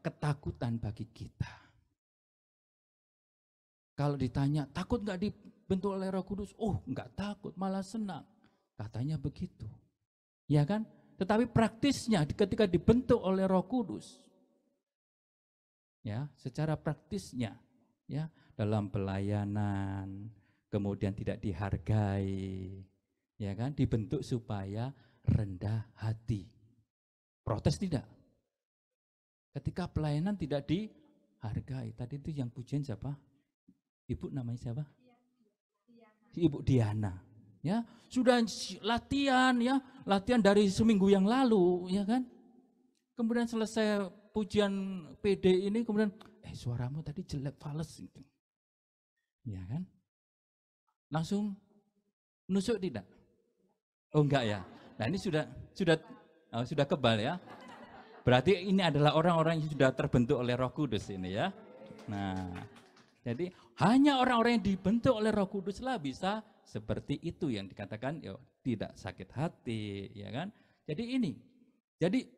ketakutan bagi kita. Kalau ditanya, takut nggak dibentuk oleh Roh Kudus? Oh, nggak takut, malah senang. Katanya begitu. Ya kan? Tetapi praktisnya ketika dibentuk oleh Roh Kudus, ya, secara praktisnya, ya, dalam pelayanan, kemudian tidak dihargai, ya kan, dibentuk supaya rendah hati. Protes tidak? Ketika pelayanan tidak dihargai, tadi itu yang pujian siapa? Ibu namanya siapa? Ibu Diana. Ya, sudah latihan ya, latihan dari seminggu yang lalu, ya kan? Kemudian selesai pujian PD ini, kemudian suaramu tadi jelek, fales gitu. Ya kan? Langsung nusuk tidak? Oh enggak ya. Nah, ini sudah kebal ya. Berarti ini adalah orang-orang yang sudah terbentuk oleh Roh Kudus ini ya. Nah, jadi hanya orang-orang yang dibentuk oleh Roh Kuduslah bisa seperti itu yang dikatakan tidak sakit hati, ya kan? Jadi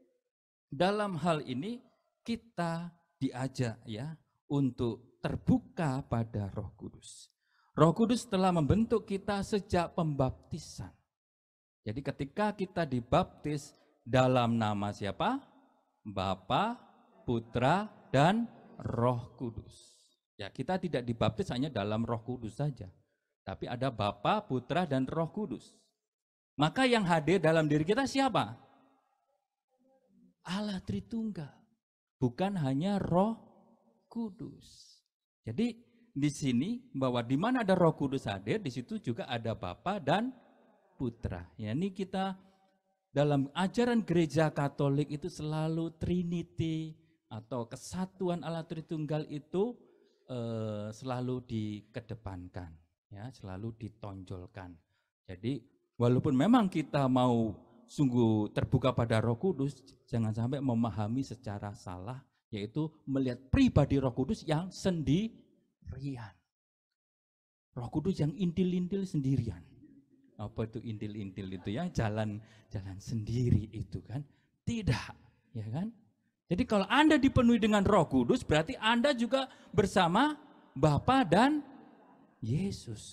dalam hal ini kita diajak ya untuk terbuka pada Roh Kudus. Roh Kudus telah membentuk kita sejak pembaptisan. Jadi ketika kita dibaptis dalam nama siapa? Bapa, Putra, dan Roh Kudus. Ya, kita tidak dibaptis hanya dalam Roh Kudus saja, tapi ada Bapa, Putra, dan Roh Kudus. Maka yang hadir dalam diri kita siapa? Allah Tritunggal, bukan hanya Roh Kudus. Jadi di sini bahwa di mana ada Roh Kudus hadir, di situ juga ada Bapa dan Putra. Ya, ini kita dalam ajaran Gereja Katolik itu selalu Trinity atau kesatuan Allah Tritunggal itu selalu dikedepankan, ya, selalu ditonjolkan. Jadi walaupun memang kita mau sungguh terbuka pada Roh Kudus, jangan sampai memahami secara salah, yaitu melihat pribadi Roh Kudus yang sendirian. Roh Kudus yang intil-intil sendirian. Apa itu intil-intil itu ya? Jalan sendiri itu kan? Tidak, ya kan? Jadi kalau Anda dipenuhi dengan Roh Kudus, berarti Anda juga bersama Bapa dan Yesus.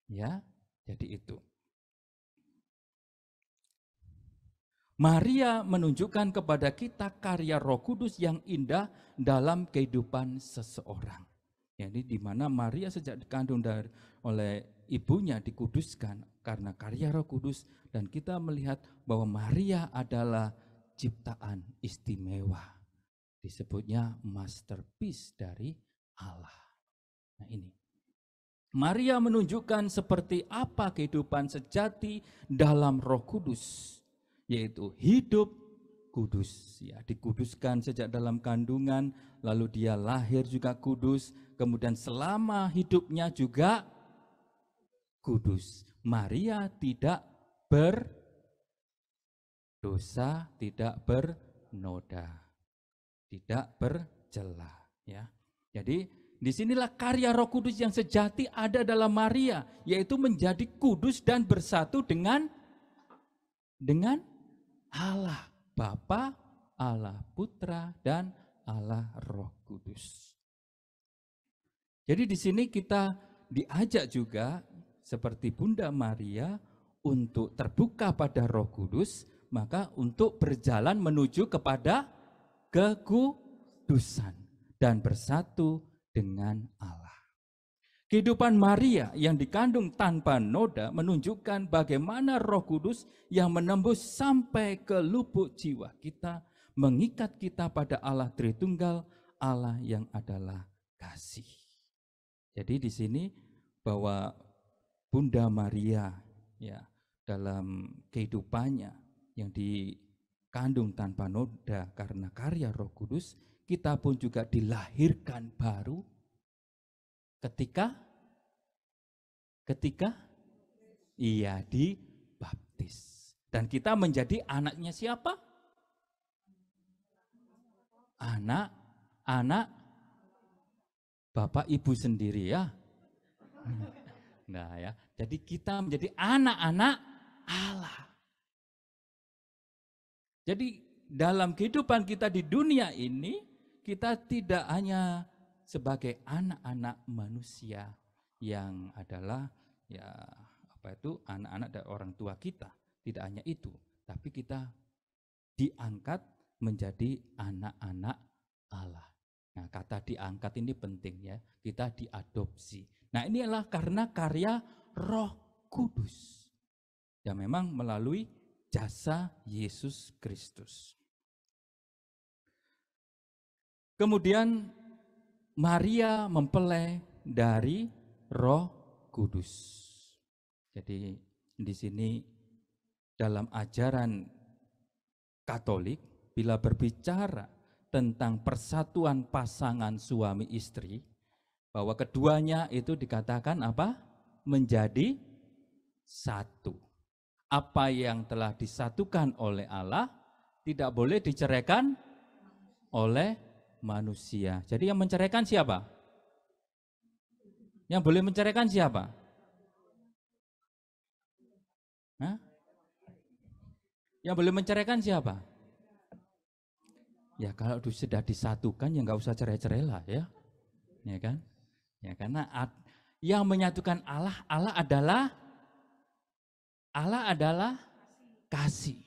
Ya, jadi itu. Maria menunjukkan kepada kita karya Roh Kudus yang indah dalam kehidupan seseorang. Jadi di mana Maria sejak dikandung oleh ibunya dikuduskan karena karya Roh Kudus, dan kita melihat bahwa Maria adalah ciptaan istimewa. disebutnya masterpiece dari Allah. Nah ini, Maria menunjukkan seperti apa kehidupan sejati dalam Roh Kudus, yaitu hidup kudus. Ya, dikuduskan sejak dalam kandungan, lalu dia lahir juga kudus, kemudian selama hidupnya juga kudus. Maria tidak berdosa, tidak bernoda, tidak bercela. Ya, jadi disinilah karya Roh Kudus yang sejati ada dalam Maria, yaitu menjadi kudus dan bersatu dengan Allah Bapa, Allah Putra, dan Allah Roh Kudus. Jadi di sini kita diajak juga seperti Bunda Maria untuk terbuka pada Roh Kudus, maka untuk berjalan menuju kepada kekudusan dan bersatu dengan Allah. Kehidupan Maria yang dikandung tanpa noda menunjukkan bagaimana Roh Kudus yang menembus sampai ke lubuk jiwa kita, mengikat kita pada Allah Tritunggal, Allah yang adalah kasih. Jadi di sini bahwa Bunda Maria ya dalam kehidupannya yang dikandung tanpa noda karena karya Roh Kudus, kita pun juga dilahirkan baru ketika ia dibaptis. Dan kita menjadi anaknya siapa? Anak Bapak Ibu sendiri ya. Nah ya, jadi kita menjadi anak-anak Allah. Jadi dalam kehidupan kita di dunia ini, kita tidak hanya sebagai anak-anak manusia yang adalah ya anak-anak dari orang tua kita, tidak hanya itu, tapi kita diangkat menjadi anak-anak Allah. Nah, kata diangkat ini penting ya, kita diadopsi. Nah, ini adalah karena karya Roh Kudus yang memang melalui jasa Yesus Kristus. Kemudian Maria mempelai dari Roh Kudus. Jadi di sini dalam ajaran Katolik bila berbicara tentang persatuan pasangan suami istri, bahwa keduanya itu dikatakan apa? Menjadi satu. Apa yang telah disatukan oleh Allah tidak boleh diceraikan oleh manusia. Jadi yang menceraikan siapa? Yang boleh menceraikan siapa? Hah? Yang boleh menceraikan siapa? Ya kalau sudah disatukan ya nggak usah cerai-cerai lah ya. Ya kan? Ya karena yang menyatukan Allah adalah kasih.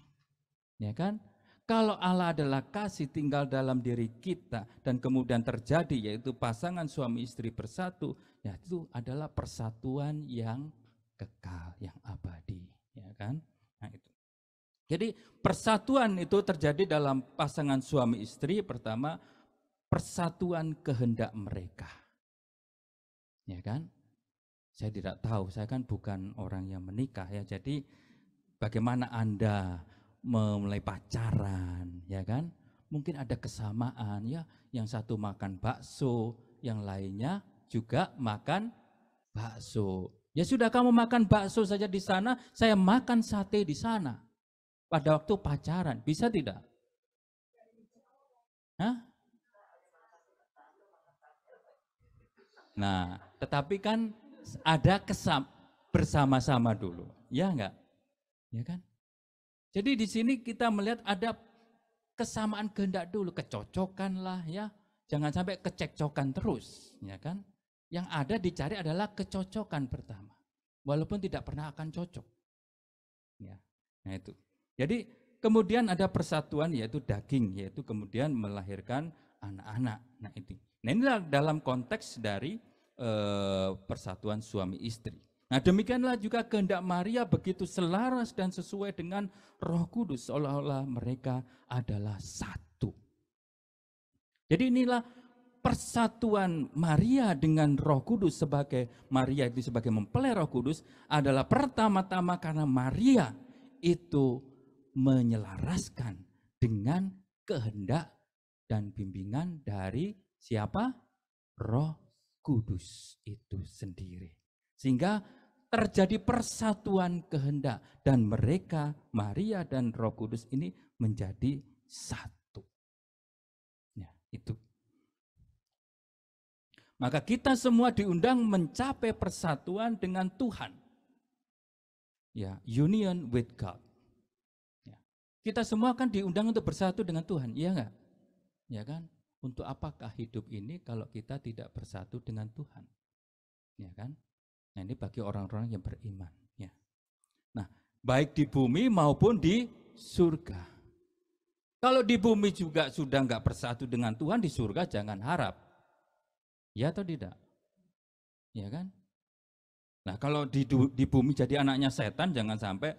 Ya kan? Kalau Allah adalah kasih tinggal dalam diri kita dan kemudian terjadi yaitu pasangan suami istri bersatu, ya itu adalah persatuan yang kekal, yang abadi, ya kan? Nah itu. Jadi persatuan itu terjadi dalam pasangan suami istri, pertama persatuan kehendak mereka. Ya kan? Saya tidak tahu, saya kan bukan orang yang menikah ya. Jadi bagaimana Anda mulai pacaran, ya kan? Mungkin ada kesamaan ya, yang satu makan bakso, yang lainnya juga makan bakso. Ya sudah kamu makan bakso saja di sana, saya makan sate di sana. Pada waktu pacaran, bisa tidak? Hah? Nah, tetapi kan ada bersama-sama dulu, ya enggak? Ya kan? Jadi di sini kita melihat ada kesamaan kehendak dulu, kecocokan lah ya. Jangan sampai kecekcokan terus, ya kan? Yang ada dicari adalah kecocokan pertama. Walaupun tidak pernah akan cocok. Ya. Nah itu. Jadi kemudian ada persatuan yaitu daging, yaitu kemudian melahirkan anak-anak. Nah itu. Nah inilah dalam konteks dari persatuan suami istri. Nah demikianlah juga kehendak Maria begitu selaras dan sesuai dengan Roh Kudus, seolah-olah mereka adalah satu. Jadi inilah persatuan Maria dengan Roh Kudus, sebagai Maria itu sebagai mempelai Roh Kudus adalah pertama-tama karena Maria itu menyelaraskan dengan kehendak dan bimbingan dari siapa? Roh Kudus itu sendiri. Sehingga terjadi persatuan kehendak dan mereka, Maria dan Roh Kudus ini menjadi satu. Ya, itu. Maka kita semua diundang mencapai persatuan dengan Tuhan. Ya, union with God. Ya. Kita semua kan diundang untuk bersatu dengan Tuhan, iya enggak? Ya kan? Untuk apakah hidup ini kalau kita tidak bersatu dengan Tuhan? Ya kan? Nah, ini bagi orang-orang yang beriman, ya. Nah, baik di bumi maupun di surga. Kalau di bumi juga sudah enggak bersatu dengan Tuhan, di surga jangan harap. Ya atau tidak? Ya kan? Nah, kalau di bumi jadi anaknya setan, jangan sampai,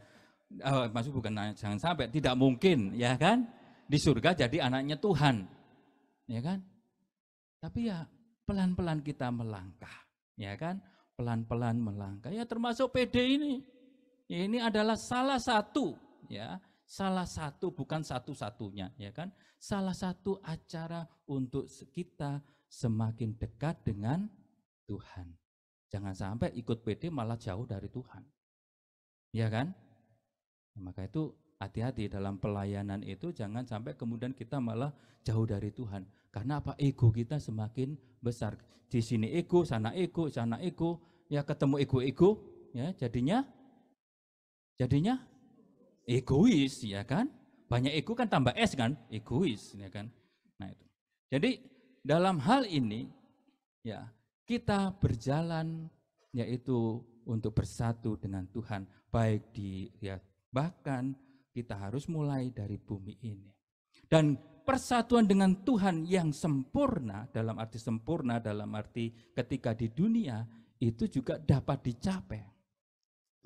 maksud bukan jangan sampai, tidak mungkin, ya kan? Di surga jadi anaknya Tuhan, ya kan? Tapi ya pelan-pelan kita melangkah, ya kan? Pelan-pelan melangkah. Ya termasuk PD ini. Ya, ini adalah salah satu, ya, salah satu bukan satu-satunya, ya kan? Salah satu acara untuk kita semakin dekat dengan Tuhan. Jangan sampai ikut PD malah jauh dari Tuhan. Ya kan? Maka itu hati-hati dalam pelayanan itu, jangan sampai kemudian kita malah jauh dari Tuhan. Karena apa? Ego kita semakin besar. Di sini ego, sana ego, ya ketemu ego-ego, ya jadinya egois, ya kan? Banyak ego kan tambah es kan? Egois, ya kan? Nah itu. Jadi dalam hal ini, ya kita berjalan yaitu untuk bersatu dengan Tuhan, baik bahkan kita harus mulai dari bumi ini. Dan persatuan dengan Tuhan yang sempurna, dalam arti ketika di dunia, itu juga dapat dicapai.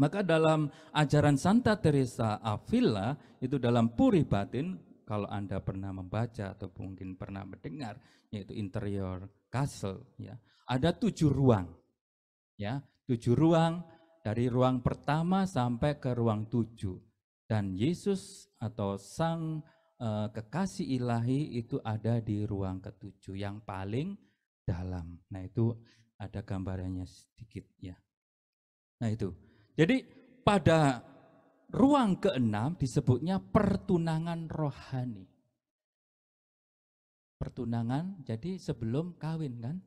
Maka dalam ajaran Santa Teresa Avila, itu dalam Puri Batin, kalau Anda pernah membaca atau mungkin pernah mendengar, yaitu Interior Castle, ya, ada 7 ruang. Ya, 7 ruang, dari ruang pertama sampai ke ruang 7. Dan Yesus atau Sang Kekasih Ilahi itu ada di ruang ke-7 yang paling dalam. Nah, itu ada gambarannya sedikit, ya. Nah, itu. Jadi pada ruang ke-6 disebutnya pertunangan rohani. Pertunangan, jadi sebelum kawin kan?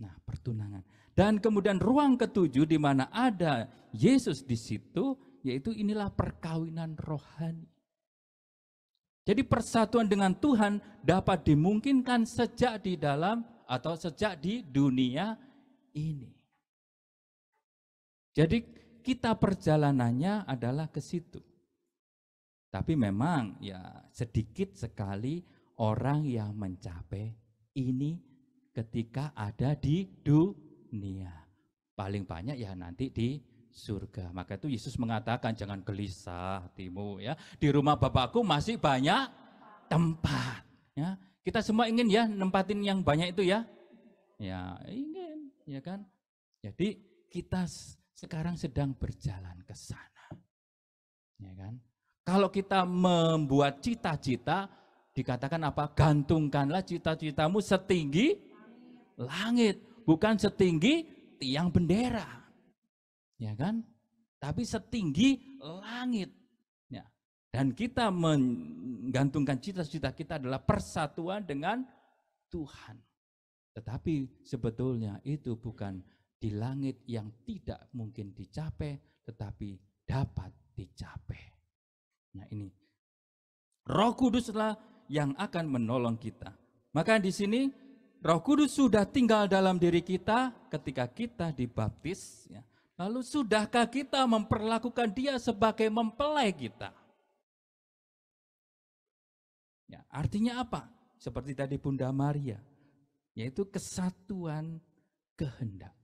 Nah, pertunangan. Dan kemudian ruang ke-7 di mana ada Yesus di situ, yaitu inilah perkawinan rohani. Jadi persatuan dengan Tuhan dapat dimungkinkan sejak di dalam atau sejak di dunia ini. Jadi kita perjalanannya adalah ke situ. Tapi memang ya sedikit sekali orang yang mencapai ini ketika ada di dunia. Paling banyak ya nanti di surga. Maka itu Yesus mengatakan jangan gelisah hatimu, ya. Di rumah Bapakku masih banyak tempat, ya. Kita semua ingin ya nempatin yang banyak itu ya. Ya, ingin, ya kan? Jadi kita sekarang sedang berjalan ke sana. Ya kan? Kalau kita membuat cita-cita, dikatakan apa? Gantungkanlah cita-citamu setinggi langit, bukan setinggi tiang bendera. Ya kan? Tapi setinggi langit. Ya. Dan kita menggantungkan cita-cita kita adalah persatuan dengan Tuhan. Tetapi sebetulnya itu bukan di langit yang tidak mungkin dicapai, tetapi dapat dicapai. Nah ini, Roh Kuduslah yang akan menolong kita. Maka di sini Roh Kudus sudah tinggal dalam diri kita ketika kita dibaptis, ya. Lalu sudahkah kita memperlakukan dia sebagai mempelai kita? Ya, artinya apa? Seperti tadi Bunda Maria, yaitu kesatuan kehendak.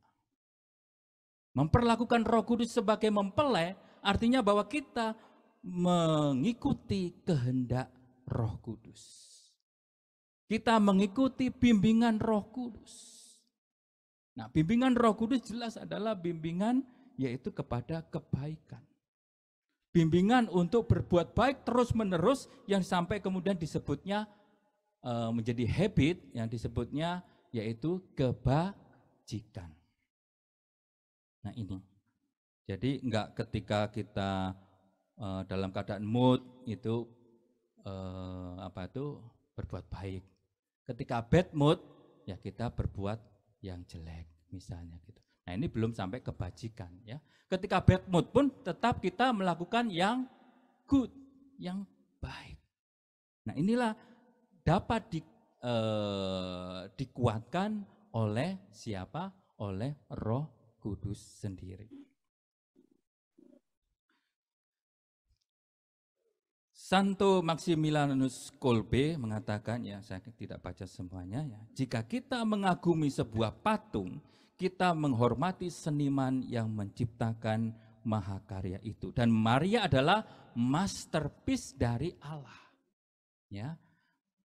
Memperlakukan Roh Kudus sebagai mempelai artinya bahwa kita mengikuti kehendak Roh Kudus. Kita mengikuti bimbingan Roh Kudus. Nah, bimbingan Roh Kudus jelas adalah bimbingan yaitu kepada kebaikan. Bimbingan untuk berbuat baik terus-menerus yang sampai kemudian disebutnya menjadi habit, yang disebutnya yaitu kebajikan. Nah ini, jadi enggak ketika kita dalam keadaan mood itu berbuat baik. Ketika bad mood, ya kita berbuat yang jelek, misalnya gitu. Nah ini belum sampai kebajikan ya. Ketika bad mood pun tetap kita melakukan yang good, yang baik. Nah inilah dapat dikuatkan oleh siapa? Oleh Roh Kudus sendiri. Santo Maximilianus Kolbe mengatakan, ya saya tidak baca semuanya ya, jika kita mengagumi sebuah patung, kita menghormati seniman yang menciptakan mahakarya itu. Dan Maria adalah masterpiece dari Allah. Ya,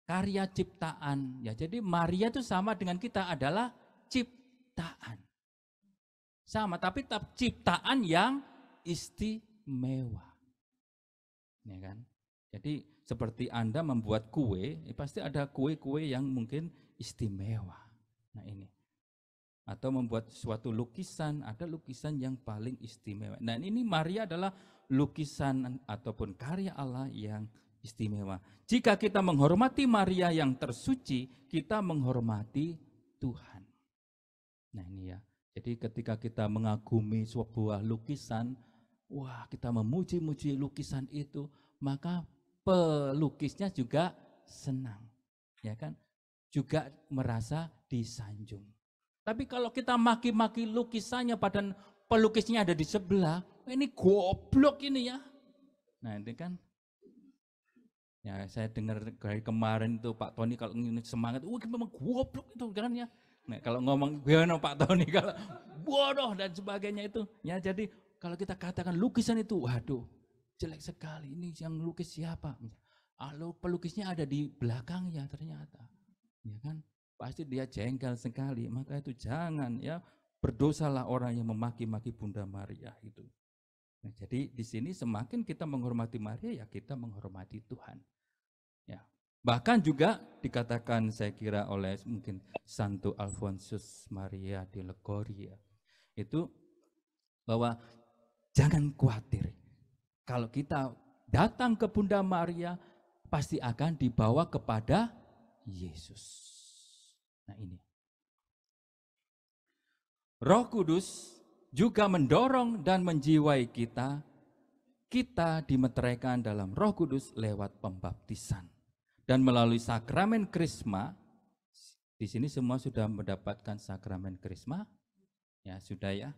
karya ciptaan. Ya, jadi Maria itu sama dengan kita adalah ciptaan. Sama, tapi ciptaan yang istimewa. Ya kan? Jadi seperti Anda membuat kue, pasti ada kue-kue yang mungkin istimewa. Nah ini. Atau membuat suatu lukisan, ada lukisan yang paling istimewa. Nah ini Maria adalah lukisan ataupun karya Allah yang istimewa. Jika kita menghormati Maria yang tersuci, kita menghormati Tuhan. Nah ini ya. Jadi ketika kita mengagumi sebuah lukisan, wah kita memuji-muji lukisan itu, maka pelukisnya juga senang, ya kan? Juga merasa disanjung. Tapi kalau kita maki-maki lukisannya, padahal pelukisnya ada di sebelah, ini goblok ini ya. Nah ini kan, ya saya dengar dari kemarin itu Pak Tony kalau ingin semangat, memang goblok itu kan ya. Nah kalau ngomong gimana Pak Tony kalau bodoh dan sebagainya itu, ya jadi kalau kita katakan lukisan itu, waduh. Jelek sekali, ini yang lukis siapa? Lalu pelukisnya ada di belakangnya ternyata, ya kan? Pasti dia jengkel sekali. Maka itu jangan ya, berdosalah orang yang memaki-maki Bunda Maria itu. Nah, jadi di sini semakin kita menghormati Maria, ya kita menghormati Tuhan. Ya, bahkan juga dikatakan saya kira oleh mungkin Santo Alfonsus Maria de Legoria itu bahwa jangan khawatir. Kalau kita datang ke Bunda Maria, pasti akan dibawa kepada Yesus. Nah ini. Roh Kudus juga mendorong dan menjiwai kita. Kita dimeteraikan dalam Roh Kudus lewat pembaptisan. Dan melalui sakramen Krisma, di sini semua sudah mendapatkan sakramen Krisma? Ya sudah ya.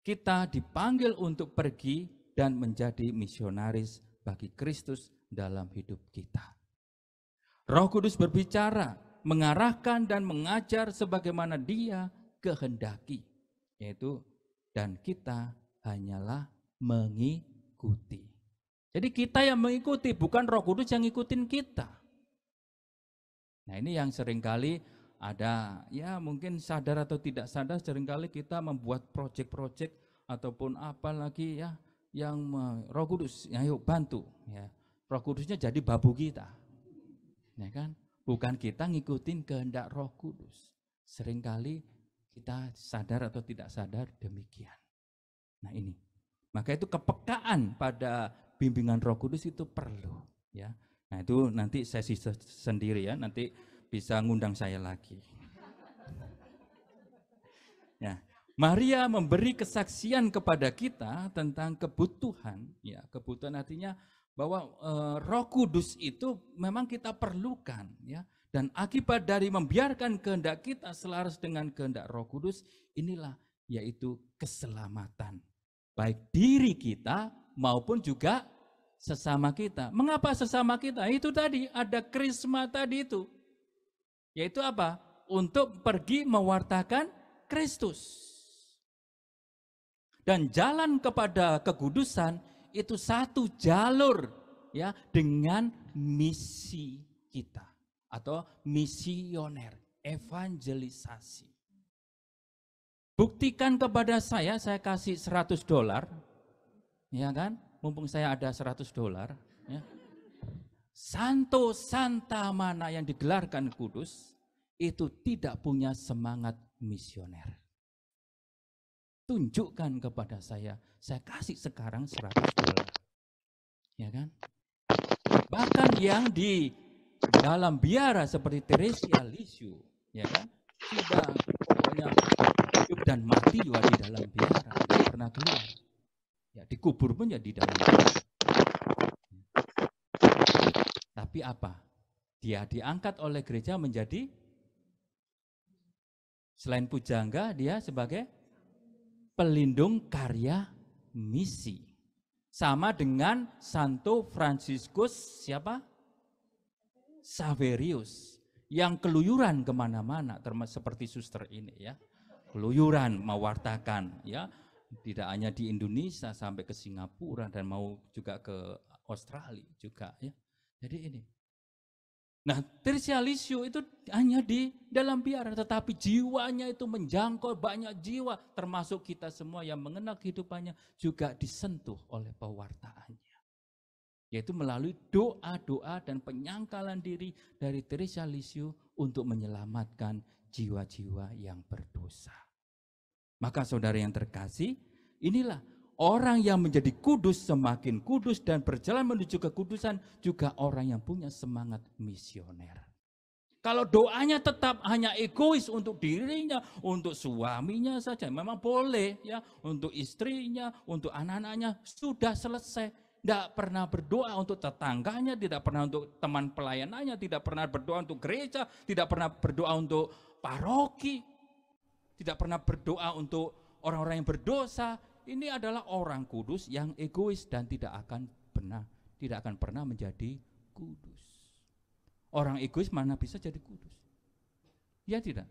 Kita dipanggil untuk pergi dan menjadi misionaris bagi Kristus dalam hidup kita. Roh Kudus berbicara, mengarahkan dan mengajar sebagaimana Dia kehendaki, yaitu dan kita hanyalah mengikuti. Jadi kita yang mengikuti, bukan Roh Kudus yang ngikutin kita. Nah ini yang seringkali ada, ya mungkin sadar atau tidak sadar, seringkali kita membuat proyek-proyek ataupun apa lagi ya, yang Roh Kudus, ayo bantu ya. Roh Kudusnya jadi babu kita. Ya kan? Bukan kita ngikutin kehendak Roh Kudus. Seringkali kita sadar atau tidak sadar demikian. Nah ini. Maka itu kepekaan pada bimbingan Roh Kudus itu perlu ya. Nah itu nanti sesi sendiri ya, nanti bisa ngundang saya lagi. Ya. Maria memberi kesaksian kepada kita tentang kebutuhan, ya kebutuhan artinya bahwa Roh Kudus itu memang kita perlukan, ya. Dan akibat dari membiarkan kehendak kita selaras dengan kehendak Roh Kudus, inilah yaitu keselamatan, baik diri kita maupun juga sesama kita. Mengapa sesama kita? Itu tadi ada krisma tadi itu, yaitu apa? Untuk pergi mewartakan Kristus. Dan jalan kepada kekudusan itu satu jalur ya dengan misi kita. atau misioner, evangelisasi. Buktikan kepada saya kasih $100, ya kan? Mumpung saya ada $100, ya. Santo Santa mana yang digelarkan kudus itu tidak punya semangat misioner. Tunjukkan kepada saya kasih sekarang $100, ya kan? Bahkan yang di dalam biara seperti Teresia Lisieux, ya kan, sudah pokoknya hidup dan mati juga di dalam biara, tidak pernah keluar. Ya, dikubur pun ya di dalam biara. Tapi apa? Dia diangkat oleh gereja menjadi, selain pujangga, dia sebagai pelindung karya misi. Sama dengan Santo Fransiskus siapa? Saverius, yang keluyuran kemana-mana, termasuk seperti suster ini ya, keluyuran mewartakan ya, tidak hanya di Indonesia sampai ke Singapura dan mau juga ke Australia juga ya. Jadi ini. Nah, Teresia Lisieux itu hanya di dalam biara, tetapi jiwanya itu menjangkau banyak jiwa, termasuk kita semua yang mengenal kehidupannya juga disentuh oleh pewartaannya. Yaitu melalui doa-doa dan penyangkalan diri dari Teresia Lisieux untuk menyelamatkan jiwa-jiwa yang berdosa. Maka saudara yang terkasih, inilah orang yang menjadi kudus semakin kudus dan berjalan menuju kekudusan juga orang yang punya semangat misioner. Kalau doanya tetap hanya egois untuk dirinya, untuk suaminya saja, memang boleh ya, untuk istrinya, untuk anak-anaknya, sudah selesai. Tidak pernah berdoa untuk tetangganya, tidak pernah untuk teman pelayanannya, tidak pernah berdoa untuk gereja, tidak pernah berdoa untuk paroki, tidak pernah berdoa untuk orang-orang yang berdosa. Ini adalah orang kudus yang egois dan tidak akan pernah menjadi kudus. Orang egois mana bisa jadi kudus? Ya tidak?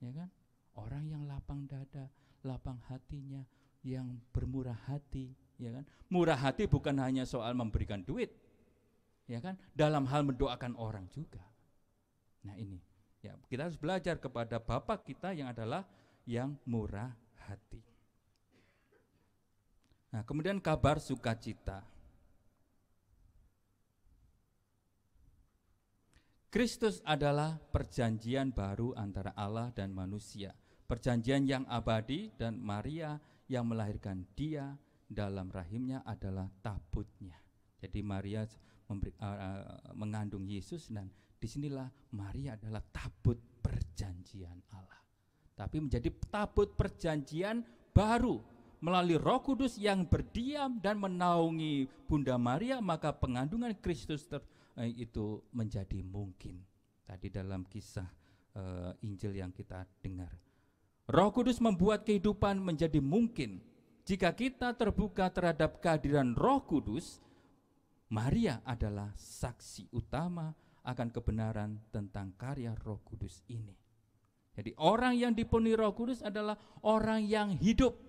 Ya kan? Orang yang lapang dada, lapang hatinya, yang bermurah hati, ya kan? Murah hati bukan hanya soal memberikan duit, ya kan? Dalam hal mendoakan orang juga. Nah ini, ya kita harus belajar kepada Bapa kita yang adalah yang murah hati. Nah, kemudian kabar sukacita. Kristus adalah perjanjian baru antara Allah dan manusia. Perjanjian yang abadi, dan Maria yang melahirkan dia dalam rahimnya adalah tabutnya. Jadi Maria mengandung Yesus, dan disinilah Maria adalah tabut perjanjian Allah. Tapi menjadi tabut perjanjian baru. Melalui Roh Kudus yang berdiam dan menaungi Bunda Maria, maka pengandungan Kristus itu menjadi mungkin. Tadi dalam kisah Injil yang kita dengar. Roh Kudus membuat kehidupan menjadi mungkin. Jika kita terbuka terhadap kehadiran Roh Kudus, Maria adalah saksi utama akan kebenaran tentang karya Roh Kudus ini. Jadi orang yang dipenuhi Roh Kudus adalah orang yang hidup.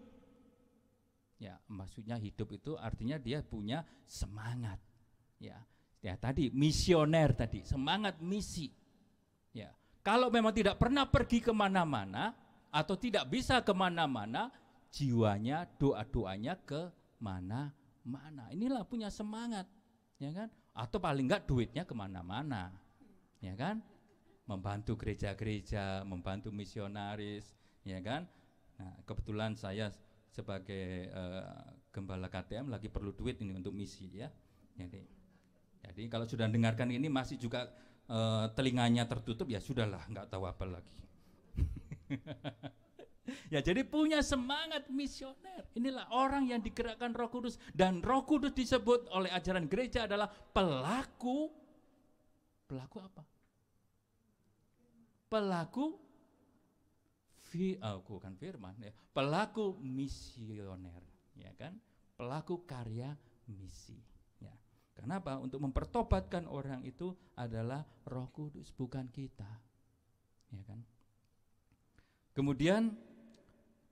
Ya, maksudnya hidup itu artinya dia punya semangat. Ya tadi misioner tadi, semangat misi. Ya, kalau memang tidak pernah pergi kemana-mana atau tidak bisa kemana-mana, jiwanya, doa-doanya ke mana-mana. Inilah punya semangat, ya kan? Atau paling enggak duitnya kemana-mana, ya kan? Membantu gereja-gereja, membantu misionaris, ya kan? Nah, kebetulan saya sebagai gembala KTM lagi perlu duit ini untuk misi ya. Jadi kalau sudah dengarkan ini masih juga telinganya tertutup, ya sudahlah, nggak tahu apa lagi. Ya, jadi punya semangat misioner. Inilah orang yang digerakkan Roh Kudus, dan Roh Kudus disebut oleh ajaran gereja adalah pelaku apa? Bukan firman ya, pelaku misioner, ya kan, pelaku karya misi. Ya. Kenapa? Untuk mempertobatkan orang itu adalah Roh Kudus, bukan kita, ya kan. Kemudian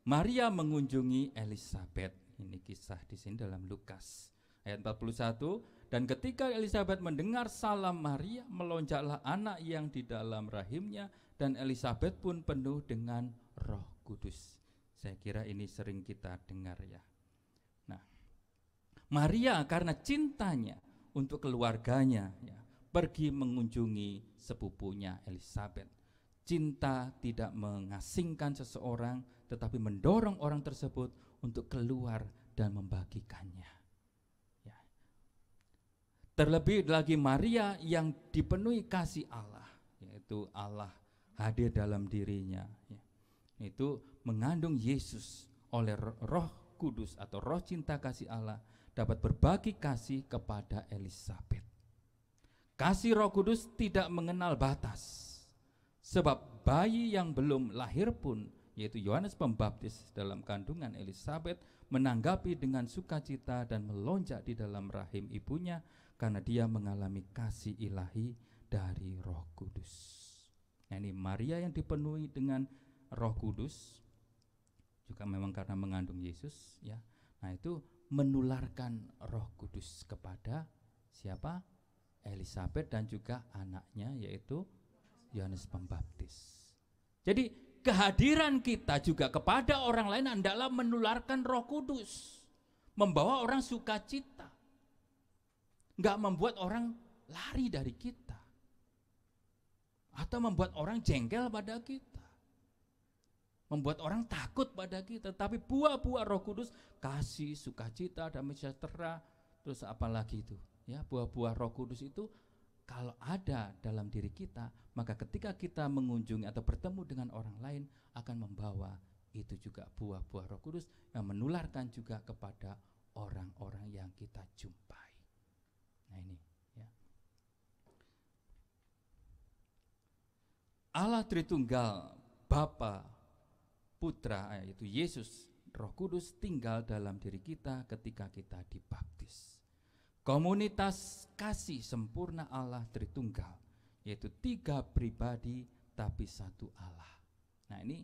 Maria mengunjungi Elisabet. Ini kisah di sini dalam Lukas ayat 41. Dan ketika Elizabeth mendengar salam Maria, melonjaklah anak yang di dalam rahimnya, dan Elizabeth pun penuh dengan Roh Kudus. Saya kira ini sering kita dengar ya. Nah, Maria karena cintanya untuk keluarganya ya, pergi mengunjungi sepupunya Elizabeth. Cinta tidak mengasingkan seseorang, tetapi mendorong orang tersebut untuk keluar dan membagikannya. Ya. Terlebih lagi Maria yang dipenuhi kasih Allah, yaitu Allah hadir dalam dirinya. Ya. Itu mengandung Yesus oleh Roh Kudus atau Roh cinta kasih Allah, dapat berbagi kasih kepada Elizabeth. Kasih Roh Kudus tidak mengenal batas. Sebab bayi yang belum lahir pun, yaitu Yohanes Pembaptis dalam kandungan Elizabeth, menanggapi dengan sukacita dan melonjak di dalam rahim ibunya karena dia mengalami kasih ilahi dari Roh Kudus. Nah, ini Maria yang dipenuhi dengan Roh Kudus, juga memang karena mengandung Yesus ya. Nah, itu menularkan Roh Kudus kepada siapa? Elizabeth dan juga anaknya, yaitu Yohanes Pembaptis. Jadi kehadiran kita juga kepada orang lain hendaklah menularkan Roh Kudus, membawa orang sukacita, enggak membuat orang lari dari kita atau membuat orang jengkel pada kita, membuat orang takut pada kita. Tapi buah-buah Roh Kudus, kasih, sukacita, damai sejahtera, terus apalagi itu ya, buah-buah Roh Kudus itu kalau ada dalam diri kita, maka ketika kita mengunjungi atau bertemu dengan orang lain akan membawa itu juga buah-buah Roh Kudus yang menularkan juga kepada orang-orang yang kita jumpai. Nah, ini ya. Allah Tritunggal, Bapa, Putra, yaitu Yesus, Roh Kudus tinggal dalam diri kita ketika kita dibaptis. Komunitas kasih sempurna Allah Tritunggal, yaitu 3 pribadi tapi satu Allah. Nah, ini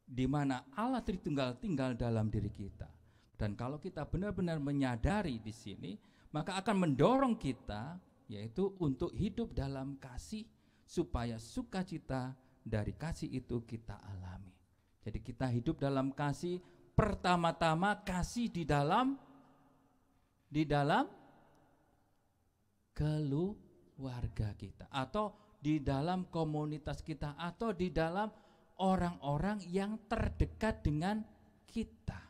di mana Allah Tritunggal tinggal dalam diri kita. Dan kalau kita benar-benar menyadari di sini, maka akan mendorong kita yaitu untuk hidup dalam kasih, supaya sukacita dari kasih itu kita alami. Jadi kita hidup dalam kasih, pertama-tama kasih di dalam keluarga kita, atau di dalam komunitas kita, atau di dalam orang-orang yang terdekat dengan kita.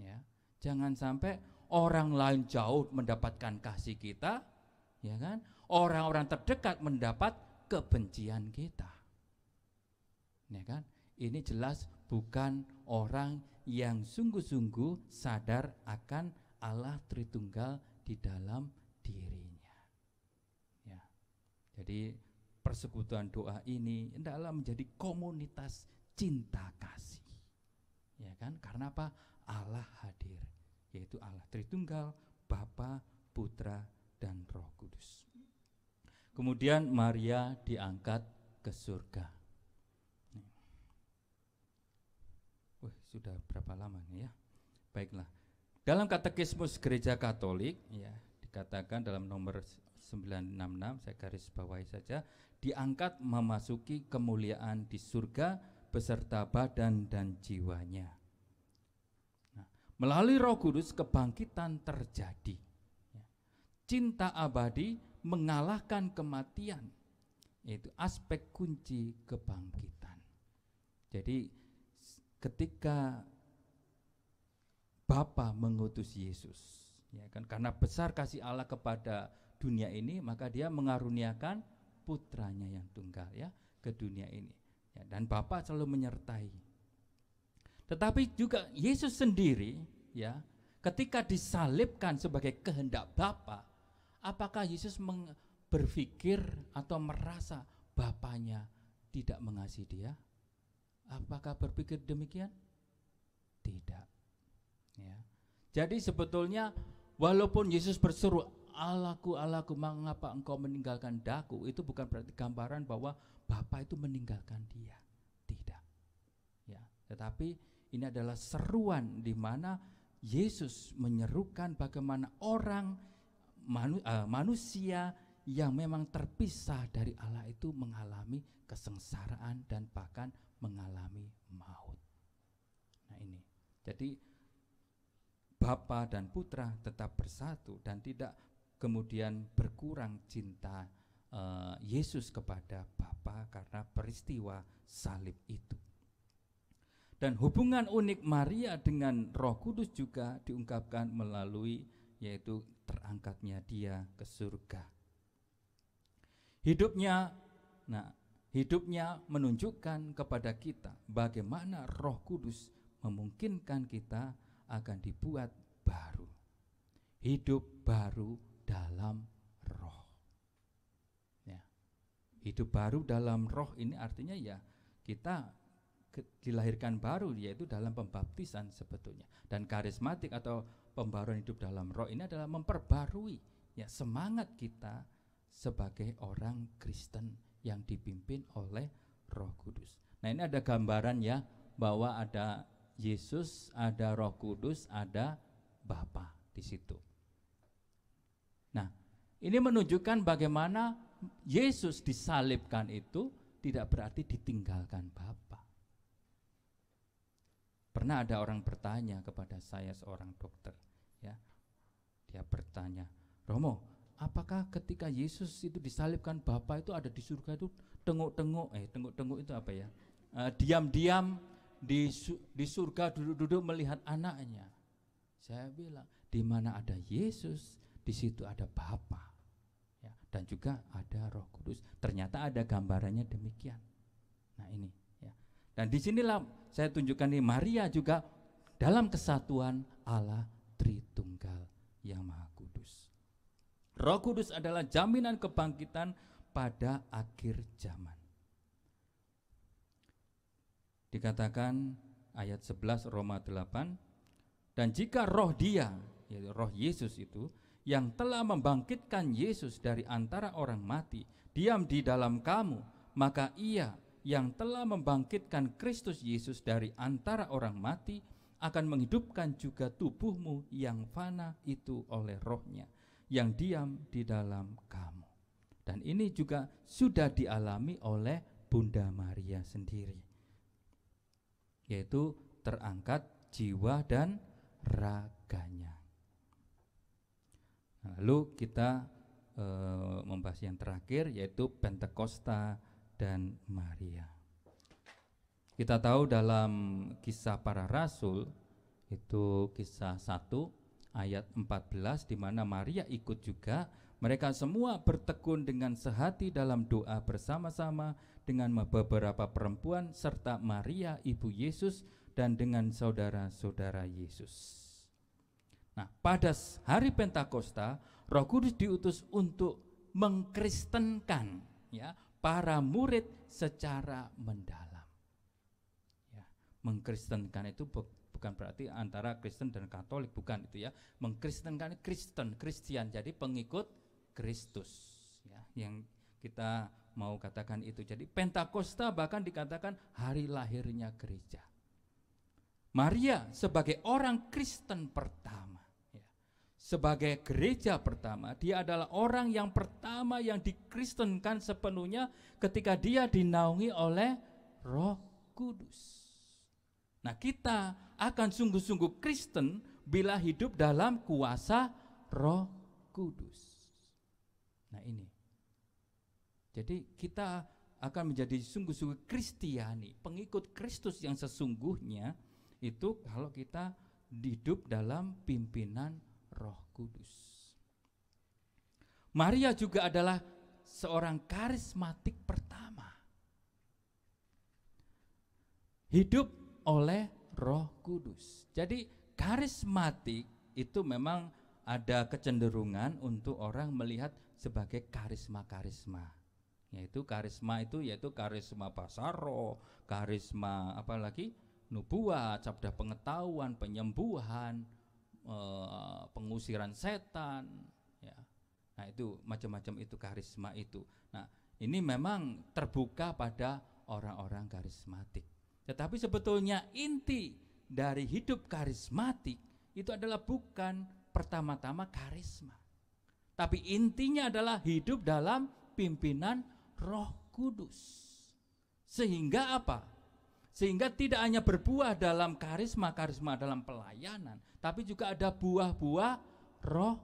Ya, jangan sampai orang lain jauh mendapatkan kasih kita, ya kan? Orang-orang terdekat mendapat kebencian kita. Ya kan? Ini jelas bukan orang yang sungguh-sungguh sadar akan Allah Tritunggal di dalam dirinya. Ya. Jadi persekutuan doa ini hendaklah menjadi komunitas cinta kasih. Ya kan? Karena apa? Allah hadir, yaitu Allah Tritunggal, Bapa, Putra, dan Roh Kudus. Kemudian Maria diangkat ke surga. Sudah berapa lama nih ya? Baiklah. Dalam Katekismus Gereja Katolik ya, dikatakan dalam nomor 966, saya garis bawahi saja, diangkat memasuki kemuliaan di surga beserta badan dan jiwanya. Nah, melalui Roh Kudus kebangkitan terjadi. Ya. Cinta abadi mengalahkan kematian, yaitu aspek kunci kebangkitan. Jadi ketika Bapa mengutus Yesus, ya kan, karena besar kasih Allah kepada dunia ini, maka Dia mengaruniakan putranya yang tunggal ya ke dunia ini. Ya, dan Bapa selalu menyertai. Tetapi juga Yesus sendiri ya, ketika disalibkan sebagai kehendak Bapa, apakah Yesus berpikir atau merasa Bapanya tidak mengasihi Dia? Apakah berpikir demikian? Tidak. Ya. Jadi sebetulnya walaupun Yesus berseru, Allahku, Allahku, mengapa engkau meninggalkan daku, itu bukan berarti gambaran bahwa Bapa itu meninggalkan Dia. Tidak. Ya. Tetapi ini adalah seruan di mana Yesus menyerukan bagaimana orang manusia yang memang terpisah dari Allah itu mengalami kesengsaraan dan bahkan mengalami maut. Nah ini, jadi Bapa dan Putra tetap bersatu dan tidak kemudian berkurang cinta Yesus kepada Bapa karena peristiwa salib itu. Dan hubungan unik Maria dengan Roh Kudus juga diungkapkan melalui yaitu terangkatnya dia ke surga. Hidupnya menunjukkan kepada kita bagaimana Roh Kudus memungkinkan kita akan dibuat baru. Hidup baru dalam Roh. Ya. Hidup baru dalam Roh ini artinya ya kita dilahirkan baru, yaitu dalam pembaptisan sebetulnya. Dan karismatik atau pembaruan hidup dalam Roh ini adalah memperbarui ya semangat kita sebagai orang Kristen yang dipimpin oleh Roh Kudus. Nah, ini ada gambaran ya bahwa ada Yesus, ada Roh Kudus, ada Bapa di situ. Nah, ini menunjukkan bagaimana Yesus disalibkan itu tidak berarti ditinggalkan Bapa. Pernah ada orang bertanya kepada saya, seorang dokter, ya, dia bertanya, Romo, apakah ketika Yesus itu disalibkan Bapa itu ada di surga itu tengok-tengok itu apa ya? Diam-diam di surga duduk-duduk melihat anaknya. Saya bilang, di mana ada Yesus, di situ ada Bapa, ya, dan juga ada Roh Kudus. Ternyata ada gambarannya demikian. Nah ini. Dan disinilah saya tunjukkan nih Maria juga dalam kesatuan Allah Tritunggal yang Maha Kudus. Roh Kudus adalah jaminan kebangkitan pada akhir zaman. Dikatakan ayat 11 Roma 8, dan jika roh dia, yaitu roh Yesus itu, yang telah membangkitkan Yesus dari antara orang mati, diam di dalam kamu, maka ia yang telah membangkitkan Kristus Yesus dari antara orang mati akan menghidupkan juga tubuhmu yang fana itu oleh Roh-Nya yang diam di dalam kamu. Dan ini juga sudah dialami oleh Bunda Maria sendiri, yaitu terangkat jiwa dan raganya. Lalu kita membahas yang terakhir, yaitu Pentakosta dan Maria. Kita tahu dalam Kisah Para Rasul, itu kisah 1 ayat 14, di mana Maria ikut juga. Mereka semua bertekun dengan sehati dalam doa bersama-sama dengan beberapa perempuan serta Maria ibu Yesus dan dengan saudara-saudara Yesus. Nah, pada hari Pentakosta, Roh Kudus diutus untuk mengkristenkan ya para murid secara mendalam. Ya, mengkristenkan itu bukan berarti antara Kristen dan Katolik, bukan itu ya. Mengkristenkan Kristian, jadi pengikut Kristus ya, yang kita mau katakan itu. Jadi Pentakosta bahkan dikatakan hari lahirnya gereja. Maria sebagai orang Kristen pertama, sebagai gereja pertama, dia adalah orang yang pertama yang dikristenkan sepenuhnya ketika dia dinaungi oleh Roh Kudus. Nah, kita akan sungguh-sungguh Kristen bila hidup dalam kuasa Roh Kudus. Nah ini, jadi kita akan menjadi sungguh-sungguh Kristiani, pengikut Kristus yang sesungguhnya itu kalau kita hidup dalam pimpinan Roh Kudus. Maria juga adalah seorang karismatik pertama. Hidup oleh Roh Kudus. Jadi karismatik itu memang ada kecenderungan untuk orang melihat sebagai karisma-karisma. Yaitu karisma itu yaitu karisma bahasa roh, karisma apalagi nubuat, sabda pengetahuan, penyembuhan, pengusiran setan ya. Nah itu macam-macam itu karisma itu. Nah ini memang terbuka pada orang-orang karismatik. Tetapi sebetulnya inti dari hidup karismatik itu adalah bukan pertama-tama karisma. Tapi intinya adalah hidup dalam pimpinan Roh Kudus. Sehingga apa? Sehingga tidak hanya berbuah dalam karisma-karisma dalam pelayanan, tapi juga ada buah-buah Roh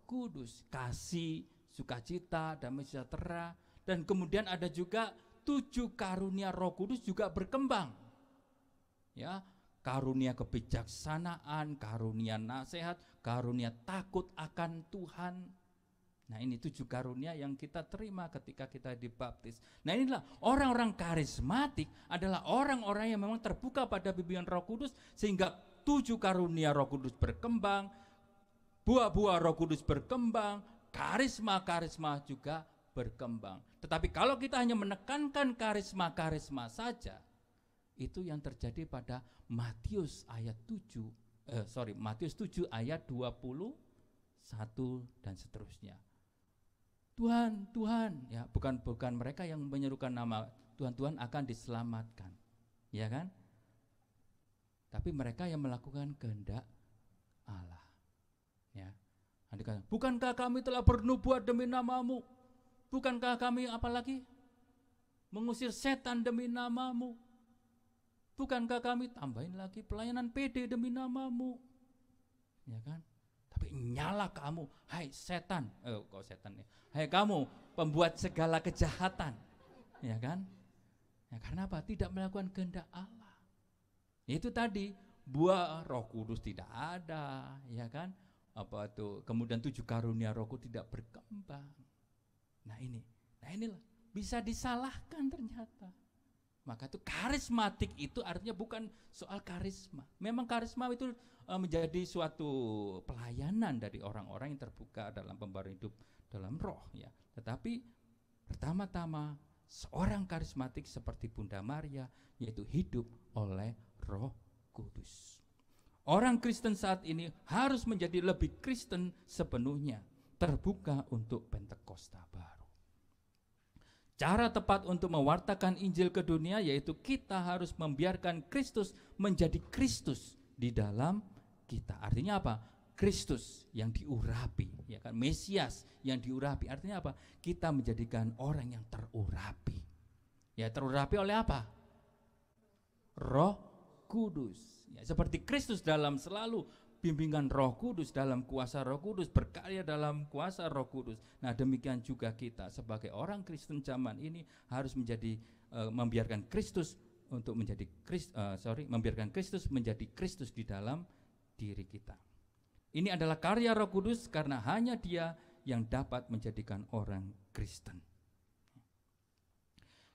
Kudus. Kasih, sukacita, damai sejahtera, dan kemudian ada juga 7 karunia Roh Kudus juga berkembang. Ya, karunia kebijaksanaan, karunia nasihat, karunia takut akan Tuhan. Nah, ini 7 karunia yang kita terima ketika kita dibaptis. Nah, inilah orang-orang karismatik adalah orang-orang yang memang terbuka pada bimbingan Roh Kudus, sehingga 7 karunia Roh Kudus berkembang, buah-buah Roh Kudus berkembang, karisma-karisma juga berkembang. Tetapi kalau kita hanya menekankan karisma-karisma saja, itu yang terjadi pada Matius Matius 7 ayat 21 dan seterusnya. Tuhan, Tuhan, ya bukan mereka yang menyerukan nama Tuhan, Tuhan akan diselamatkan, ya kan? Tapi mereka yang melakukan kehendak Allah, ya. Bukankah kami telah bernubuat demi namamu? Bukankah kami apalagi mengusir setan demi namamu? Bukankah kami tambahin lagi pelayanan PD demi namamu? Ya kan? Tapi nyala kamu, hai setan, hai kamu pembuat segala kejahatan, ya kan? Ya, karena apa? Tidak melakukan kehendak Allah. Itu tadi buah Roh Kudus tidak ada, ya kan? Apa itu? Kemudian 7 karunia Roh Kudus tidak berkembang. Nah inilah bisa disalahkan ternyata. Maka itu karismatik itu artinya bukan soal karisma. Memang karisma itu menjadi suatu pelayanan dari orang-orang yang terbuka dalam pembaruan hidup dalam roh, ya. Tetapi pertama-tama seorang karismatik seperti Bunda Maria yaitu hidup oleh Roh Kudus. Orang Kristen saat ini harus menjadi lebih Kristen sepenuhnya, terbuka untuk Pentakosta baru. Cara tepat untuk mewartakan Injil ke dunia yaitu kita harus membiarkan Kristus menjadi Kristus di dalam kita. Artinya apa? Kristus yang diurapi, ya kan? Mesias yang diurapi. Artinya apa? Kita menjadikan orang yang terurapi. Ya, terurapi oleh apa? Roh Kudus. Ya, seperti Kristus dalam selalu bimbingan Roh Kudus, dalam kuasa Roh Kudus, berkarya dalam kuasa Roh Kudus. Nah, demikian juga kita sebagai orang Kristen zaman ini harus menjadi membiarkan Kristus untuk menjadi membiarkan Kristus menjadi Kristus di dalam diri kita. Ini adalah karya Roh Kudus karena hanya Dia yang dapat menjadikan orang Kristen.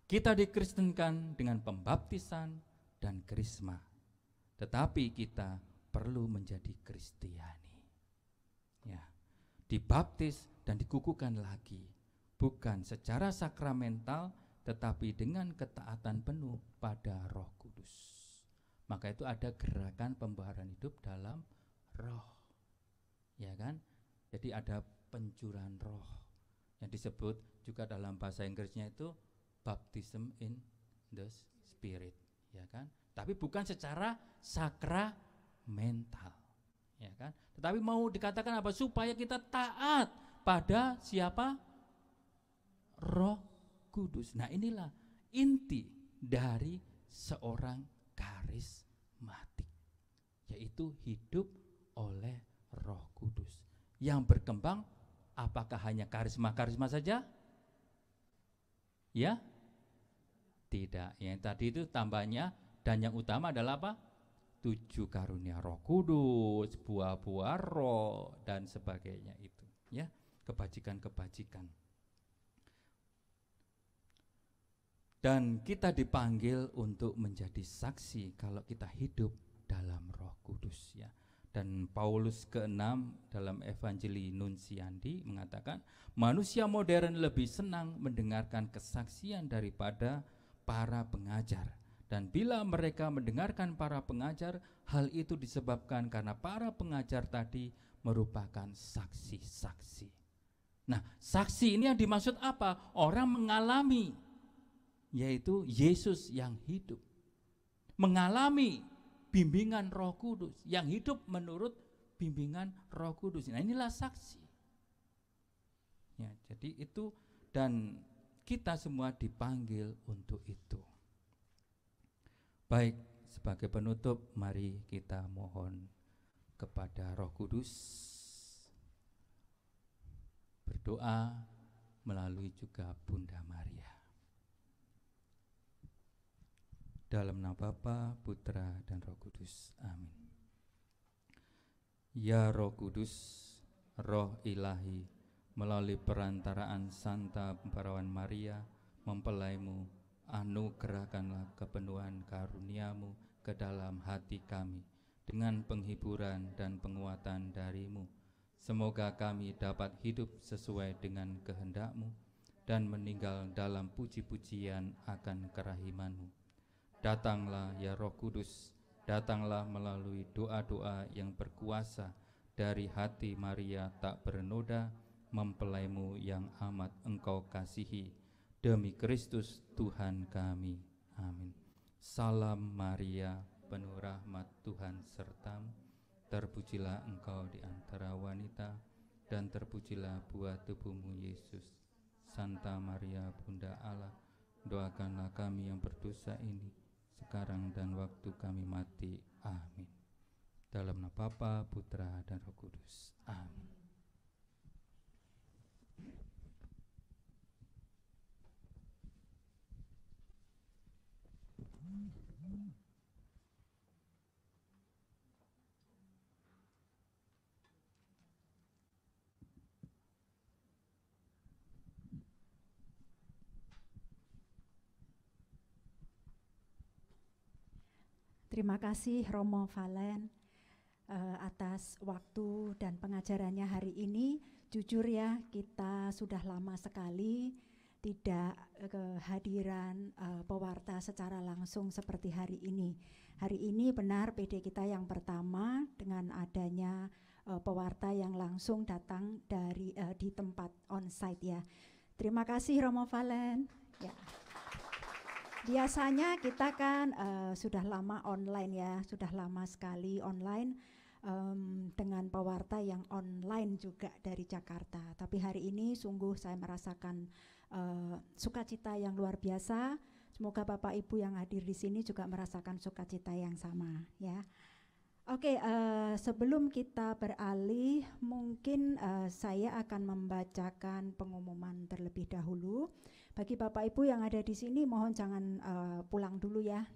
Kita dikristenkan dengan pembaptisan dan krisma, tetapi kita perlu menjadi Kristiani, ya, dibaptis dan dikukuhkan lagi, bukan secara sakramental, tetapi dengan ketaatan penuh pada Roh Kudus. Maka itu ada gerakan pembaharuan hidup dalam Roh, ya kan? Jadi ada pencurahan Roh yang disebut juga dalam bahasa Inggrisnya itu baptism in the Spirit, ya kan? Tapi bukan secara sakramental, ya kan? Tetapi mau dikatakan apa? Supaya kita taat pada siapa? Roh Kudus. Nah, inilah inti dari seorang karismatik, yaitu hidup oleh Roh Kudus yang berkembang. Apakah hanya karisma-karisma saja? Ya? Tidak. Yang tadi itu tambahnya, dan yang utama adalah apa? 7 karunia Roh Kudus, buah-buah roh, dan sebagainya itu, ya, kebajikan-kebajikan. Dan kita dipanggil untuk menjadi saksi kalau kita hidup dalam Roh Kudus, ya. Dan Paulus ke-6 dalam Evangelii Nuntiandi mengatakan, manusia modern lebih senang mendengarkan kesaksian daripada para pengajar. Dan bila mereka mendengarkan para pengajar, hal itu disebabkan karena para pengajar tadi merupakan saksi-saksi. Nah, saksi ini yang dimaksud apa? Orang mengalami, yaitu Yesus yang hidup. Mengalami bimbingan Roh Kudus yang hidup menurut bimbingan Roh Kudus. Nah, inilah saksi. Ya, jadi itu, dan kita semua dipanggil untuk itu. Baik, sebagai penutup mari kita mohon kepada Roh Kudus, berdoa melalui juga Bunda Maria. Dalam nama Bapa, Putra, dan Roh Kudus. Amin. Ya Roh Kudus, Roh Ilahi, melalui perantaraan Santa Pembarawan Maria, mempelaimu, anugerahkanlah kepenuhan karunia-Mu ke dalam hati kami, dengan penghiburan dan penguatan dari-Mu. Semoga kami dapat hidup sesuai dengan kehendak-Mu, dan meninggal dalam puji-pujian akan kerahiman-Mu. Datanglah ya Roh Kudus, datanglah melalui doa-doa yang berkuasa dari hati Maria tak bernoda, mempelaimu yang amat Engkau kasihi, demi Kristus Tuhan kami. Amin. Salam Maria, penuh rahmat Tuhan sertamu, terpujilah Engkau di antara wanita, dan terpujilah buah tubuhmu Yesus. Santa Maria Bunda Allah, doakanlah kami yang berdosa ini, sekarang dan waktu kami mati. Amin. Dalam nama Bapa, Putra, dan Roh Kudus. Amin. Terima kasih Romo Valen atas waktu dan pengajarannya hari ini. Jujur ya, kita sudah lama sekali tidak kehadiran pewarta secara langsung seperti hari ini. Hari ini benar PD kita yang pertama dengan adanya pewarta yang langsung datang dari di tempat onsite ya. Terima kasih Romo Valen. Ya. Biasanya kita kan sudah lama online ya, sudah lama sekali online dengan pewarta yang online juga dari Jakarta. Tapi hari ini sungguh saya merasakan sukacita yang luar biasa. Semoga Bapak Ibu yang hadir di sini juga merasakan sukacita yang sama ya. Oke, sebelum kita beralih, mungkin saya akan membacakan pengumuman terlebih dahulu. Bagi Bapak Ibu yang ada di sini, mohon jangan pulang dulu ya.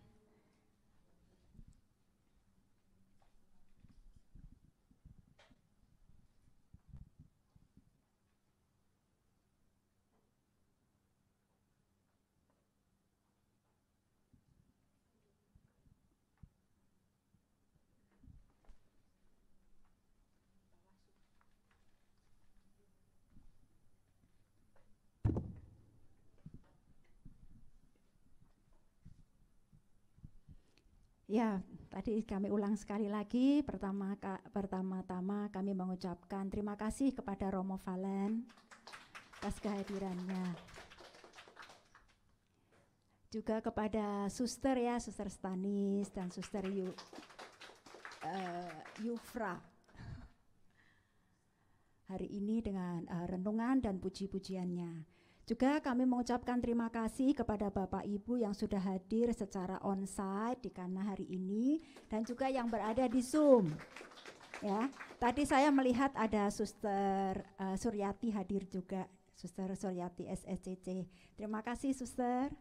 Ya, tadi kami ulang sekali lagi. Pertama-tama kami mengucapkan terima kasih kepada Romo Valen atas kehadirannya. Juga kepada Suster ya, Suster Stanis dan Suster Yufra. Hari ini dengan renungan dan puji-pujiannya. Juga kami mengucapkan terima kasih kepada Bapak Ibu yang sudah hadir secara onsite di Kana hari ini dan juga yang berada di Zoom. Ya, tadi saya melihat ada Suster Suryati hadir juga, Suster Suryati SSCC. Terima kasih Suster.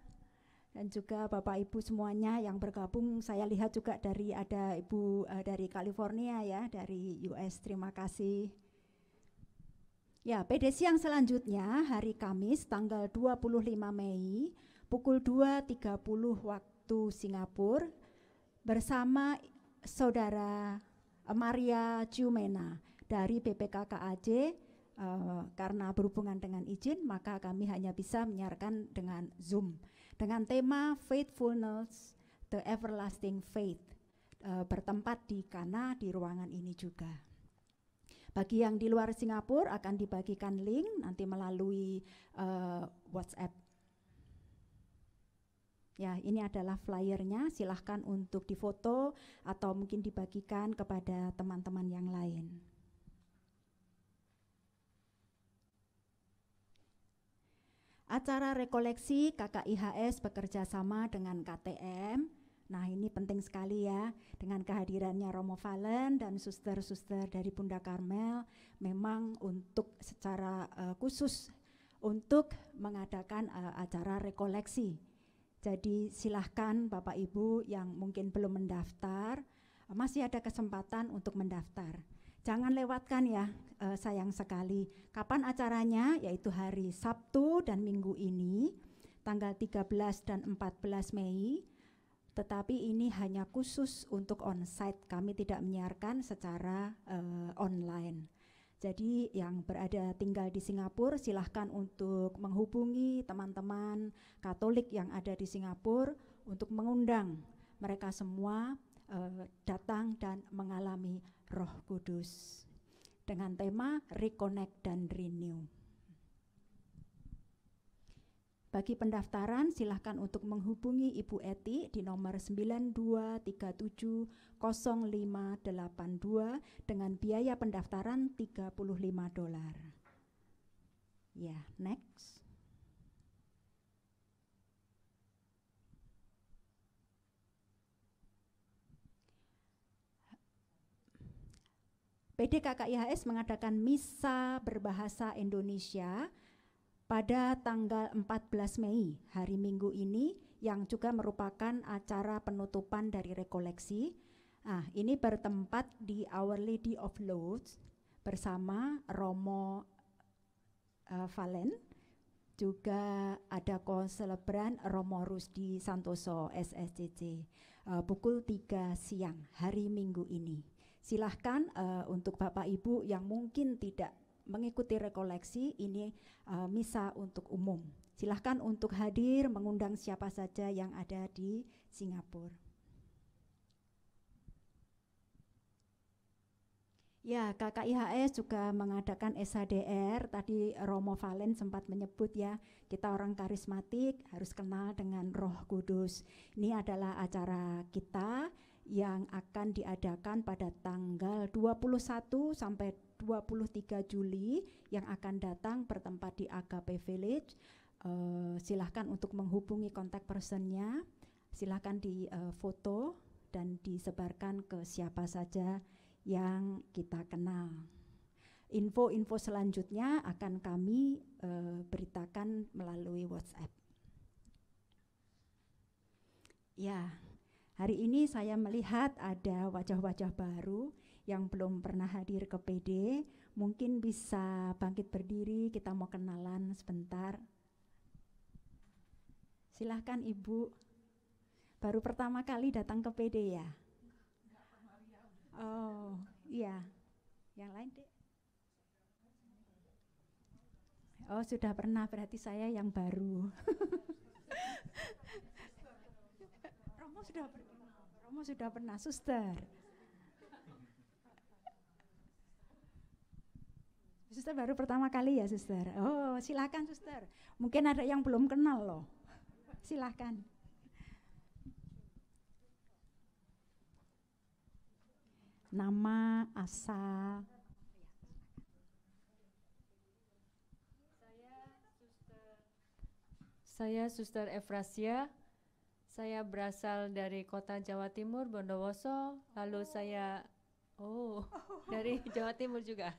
Dan juga Bapak Ibu semuanya yang bergabung, saya lihat juga ada Ibu dari California ya, dari US. Terima kasih. Ya, PD siang selanjutnya hari Kamis tanggal 25 Mei pukul 2.30 waktu Singapura bersama Saudara Maria Ciumena dari BPKKAJ. Karena berhubungan dengan izin, maka kami hanya bisa menyiarkan dengan Zoom dengan tema Faithfulness, the Everlasting Faith, bertempat di Kana di ruangan ini juga. Bagi yang di luar Singapura akan dibagikan link nanti melalui WhatsApp. Ya, ini adalah flyernya, silahkan untuk difoto atau mungkin dibagikan kepada teman-teman yang lain. Acara rekoleksi KKIHS bekerja sama dengan KTM. Nah, ini penting sekali ya, dengan kehadirannya Romo Valen dan suster-suster dari Bunda Karmel, memang untuk secara khusus untuk mengadakan acara rekoleksi. Jadi silahkan Bapak Ibu yang mungkin belum mendaftar, masih ada kesempatan untuk mendaftar. Jangan lewatkan ya, sayang sekali. Kapan acaranya? Yaitu hari Sabtu dan Minggu ini, tanggal 13 dan 14 Mei. Tetapi ini hanya khusus untuk onsite, kami tidak menyiarkan secara online. Jadi yang berada tinggal di Singapura silahkan untuk menghubungi teman-teman Katolik yang ada di Singapura untuk mengundang mereka semua datang dan mengalami Roh Kudus dengan tema Reconnect dan Renew. Bagi pendaftaran silahkan untuk menghubungi Ibu Eti di nomor 92370582 dengan biaya pendaftaran $35. Ya, next. PD KKIHS mengadakan misa berbahasa Indonesia pada tanggal 14 Mei, hari Minggu ini, yang juga merupakan acara penutupan dari rekoleksi. Nah, ini bertempat di Our Lady of Lourdes bersama Romo Valen, juga ada konselebran Romo Rusdi Santoso SSCC, pukul 3 siang hari Minggu ini. Silahkan untuk Bapak Ibu yang mungkin tidak mengikuti rekoleksi, ini misa untuk umum. Silahkan untuk hadir, mengundang siapa saja yang ada di Singapura. Ya, KKIHS juga mengadakan SHDR, tadi Romo Valen sempat menyebut ya, kita orang karismatik harus kenal dengan Roh Kudus. Ini adalah acara kita yang akan diadakan pada tanggal 21 sampai 23 Juli yang akan datang bertempat di Agape Village. Silahkan untuk menghubungi kontak personnya, silahkan di foto dan disebarkan ke siapa saja yang kita kenal. Info-info selanjutnya akan kami beritakan melalui WhatsApp. Ya, hari ini saya melihat ada wajah-wajah baru yang belum pernah hadir ke PD, mungkin bisa bangkit berdiri, kita mau kenalan sebentar. Silahkan Ibu, baru pertama kali datang ke PD ya? Oh iya, yang lain deh? Oh sudah pernah, berarti saya yang baru. Romo sudah pernah, suster. Suster baru pertama kali ya, suster. Oh, silakan suster. Mungkin ada yang belum kenal loh. Silakan. Nama, asal. Saya Suster Efrasia. Saya berasal dari kota Jawa Timur, Bondowoso. Lalu saya, dari Jawa Timur juga.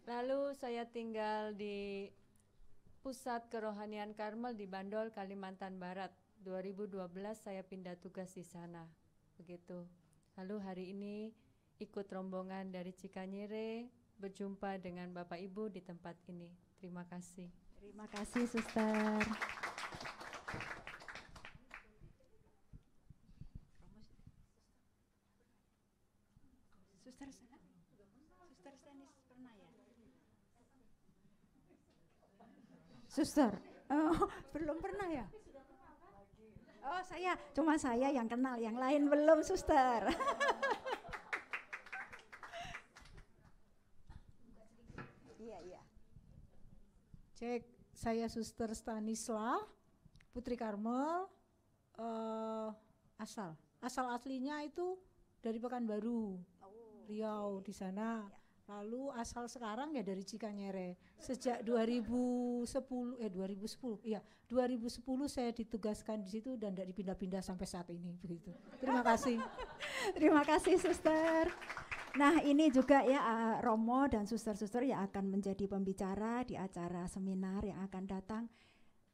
Lalu saya tinggal di Pusat Kerohanian Karmel di Bandol, Kalimantan Barat. 2012 saya pindah tugas di sana. Begitu. Lalu hari ini ikut rombongan dari Cikanyere, berjumpa dengan Bapak Ibu di tempat ini. Terima kasih. Terima kasih, suster. Suster Stanis pernah ya? Suster, belum pernah ya? Oh cuma saya yang kenal, yang lain belum, suster. Iya. Cek. saya Suster Stanisla Putri Karmel, asal aslinya itu dari Pekanbaru, Riau di sana. Lalu asal sekarang ya dari Cikanyere. Sejak 2010 saya ditugaskan di situ dan tidak dipindah-pindah sampai saat ini begitu. Terima kasih. Terima kasih Suster. Nah ini juga ya Romo dan suster-suster yang akan menjadi pembicara di acara seminar yang akan datang.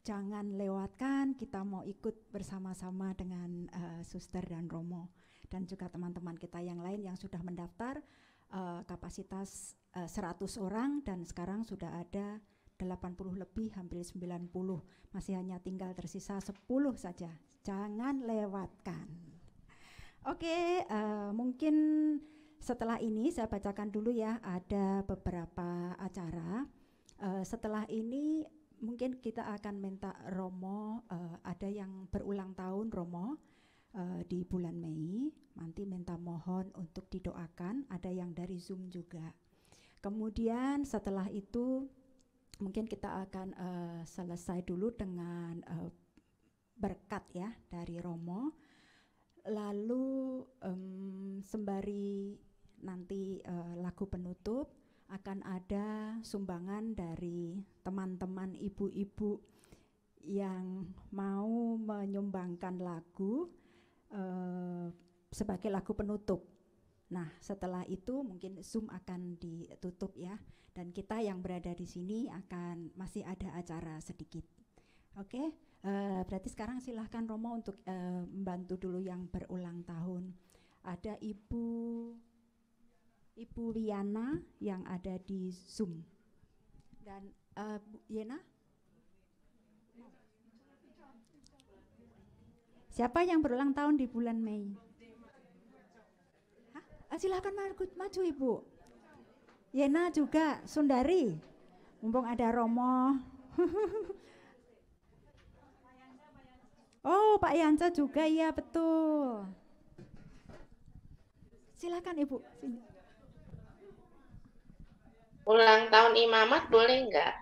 Jangan lewatkan, kita mau ikut bersama-sama dengan Suster dan Romo. Dan juga teman-teman kita yang lain yang sudah mendaftar, kapasitas 100 orang dan sekarang sudah ada 80 lebih, hampir 90. Masih hanya tinggal tersisa 10 saja. Jangan lewatkan. Oke, mungkin setelah ini saya bacakan dulu ya, ada beberapa acara. Setelah ini mungkin kita akan minta Romo, ada yang berulang tahun Romo di bulan Mei, nanti minta mohon untuk didoakan, ada yang dari Zoom juga. Kemudian setelah itu mungkin kita akan selesai dulu dengan berkat ya dari Romo. Lalu sembari nanti lagu penutup akan ada sumbangan dari teman-teman ibu-ibu yang mau menyumbangkan lagu sebagai lagu penutup. Nah, setelah itu mungkin Zoom akan ditutup ya, dan kita yang berada di sini akan masih ada acara sedikit. Oke, berarti sekarang silahkan Romo untuk membantu dulu yang berulang tahun. Ada Ibu Wiana yang ada di Zoom dan Bu Yena. Siapa yang berulang tahun di bulan Mei? Silakan maju Ibu. Yena juga, Sundari. Mumpung ada Romo. Oh, Pak Yanca juga, iya betul. Silakan Ibu. Sini. Ulang tahun imamat boleh enggak?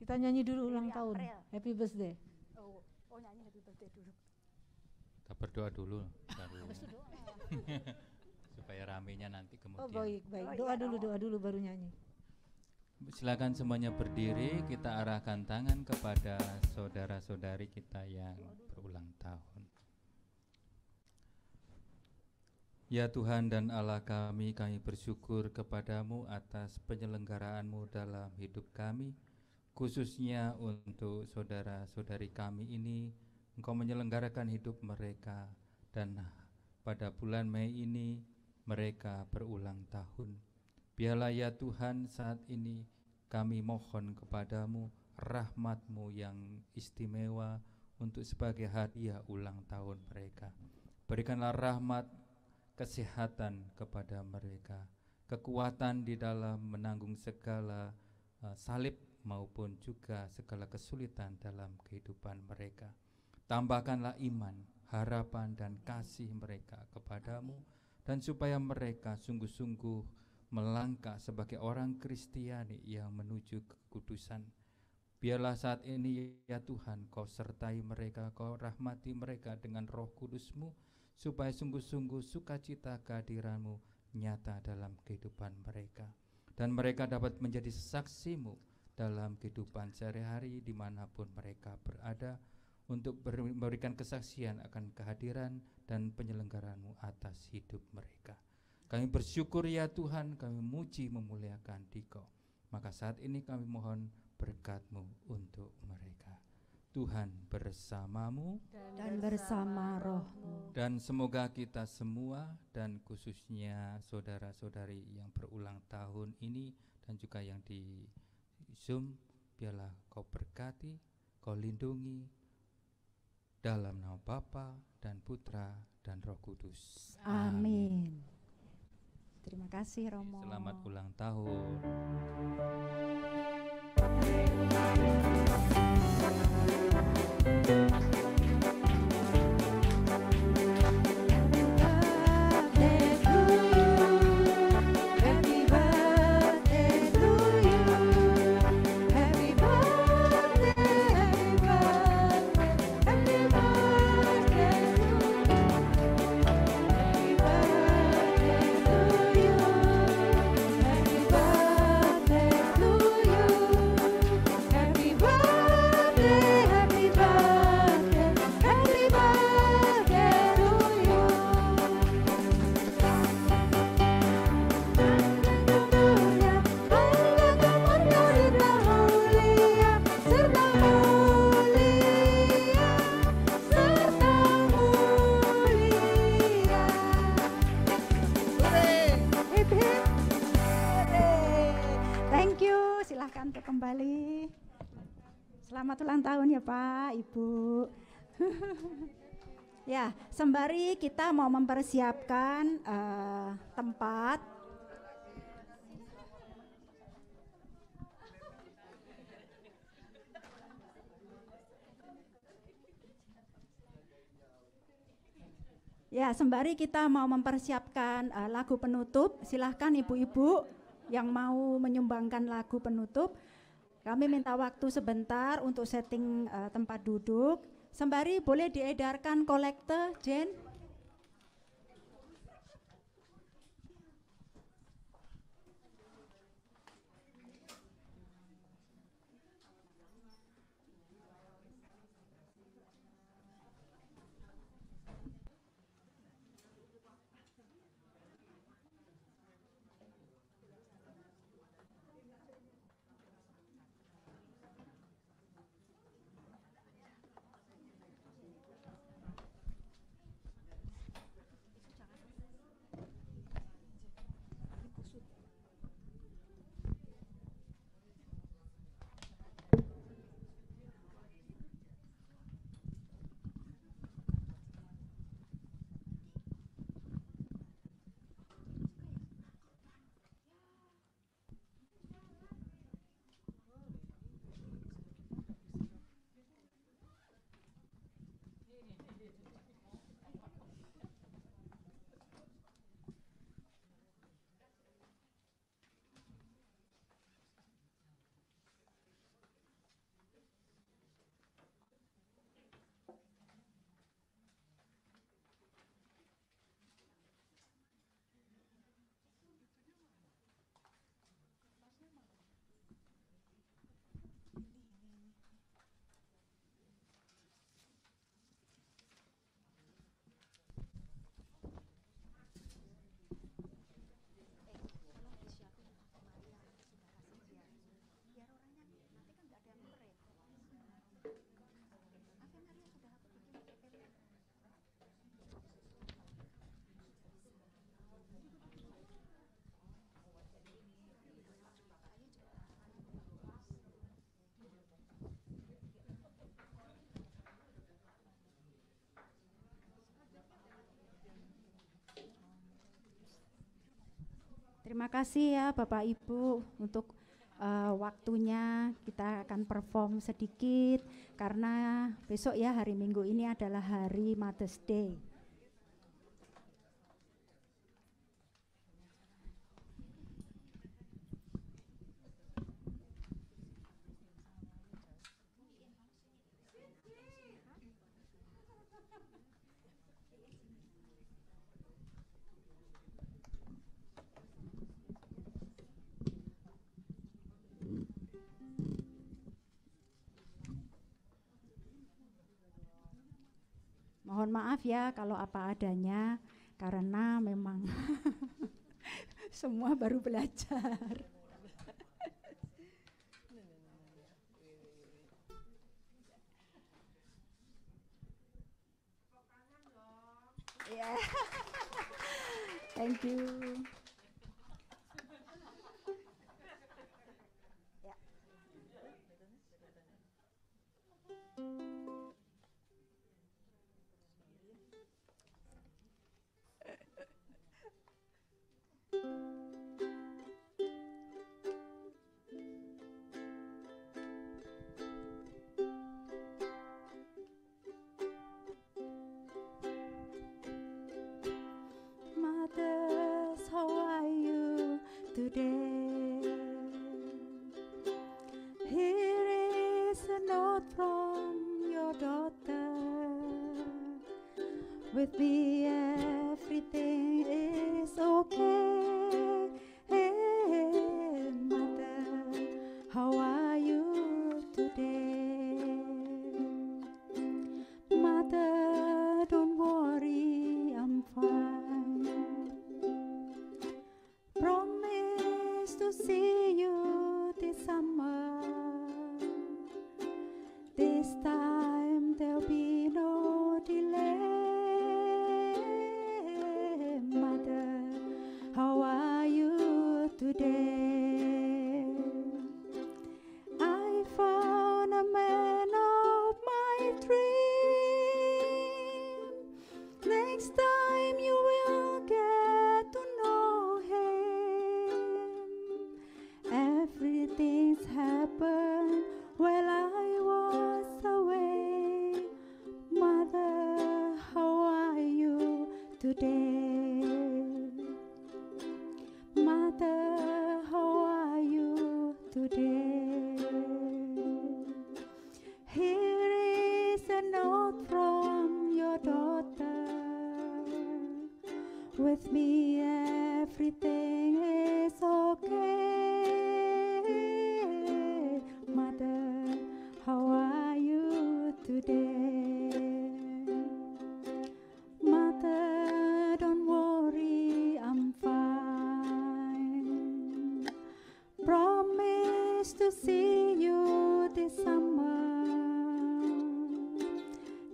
Kita nyanyi dulu ulang tahun. Happy birthday. Oh nyanyi happy birthday dulu. Kita berdoa dulu baru supaya ramenya nanti kemudian. Oh baik. Doa dulu baru nyanyi. Silakan semuanya berdiri, kita arahkan tangan kepada saudara-saudari kita yang berulang tahun. Ya Tuhan dan Allah kami bersyukur kepadamu atas penyelenggaraanmu dalam hidup kami. Khususnya untuk saudara-saudari kami ini, Engkau menyelenggarakan hidup mereka, dan pada bulan Mei ini mereka berulang tahun. Biarlah ya Tuhan saat ini kami mohon kepadamu rahmat-Mu yang istimewa untuk sebagai hadiah ulang tahun mereka. Berikanlah rahmat kesehatan kepada mereka, kekuatan di dalam menanggung segala salib maupun juga segala kesulitan dalam kehidupan mereka. Tambahkanlah iman, harapan dan kasih mereka kepadamu, dan supaya mereka sungguh-sungguh melangkah sebagai orang Kristiani yang menuju kekudusan. Biarlah saat ini ya Tuhan Kau sertai mereka, Kau rahmati mereka dengan Roh Kudus-Mu, supaya sungguh-sungguh sukacita kehadiran-Mu nyata dalam kehidupan mereka, dan mereka dapat menjadi saksi-Mu dalam kehidupan sehari-hari dimanapun mereka berada, untuk memberikan kesaksian akan kehadiran dan penyelenggaraan-Mu atas hidup mereka. Kami bersyukur ya Tuhan, kami muji memuliakan Dikau. Maka saat ini kami mohon berkat-Mu untuk mereka. Tuhan bersamamu dan bersama roh-Mu. Dan semoga kita semua dan khususnya saudara-saudari yang berulang tahun ini dan juga yang di Zoom, biarlah Kau berkati, Kau lindungi dalam nama Bapa dan Putra dan Roh Kudus. Amin. Terima kasih Romo. Selamat ulang tahun. Birthday to kembali. Selamat ulang tahun ya Pak, Ibu. Ya, sembari kita mau mempersiapkan tempat. Ya, sembari kita mau mempersiapkan lagu penutup, silahkan ibu-ibu yang mau menyumbangkan lagu penutup. Kami minta waktu sebentar untuk setting tempat duduk. Sembari boleh diedarkan kolekte, Jen? Terima kasih ya Bapak Ibu untuk waktunya. Kita akan perform sedikit karena besok ya hari Minggu ini adalah hari Mother's Day. Mohon maaf ya kalau apa adanya karena memang semua baru belajar. Yeah. Thank you. Mothers, how are you today? Here is a note from your daughter. With me everything is okay. Hey, mother, how are you today? Mother, don't worry, I'm fine. Promise to see you this summer. This time there'll be no delay. Mother, how are you today? to see you this summer.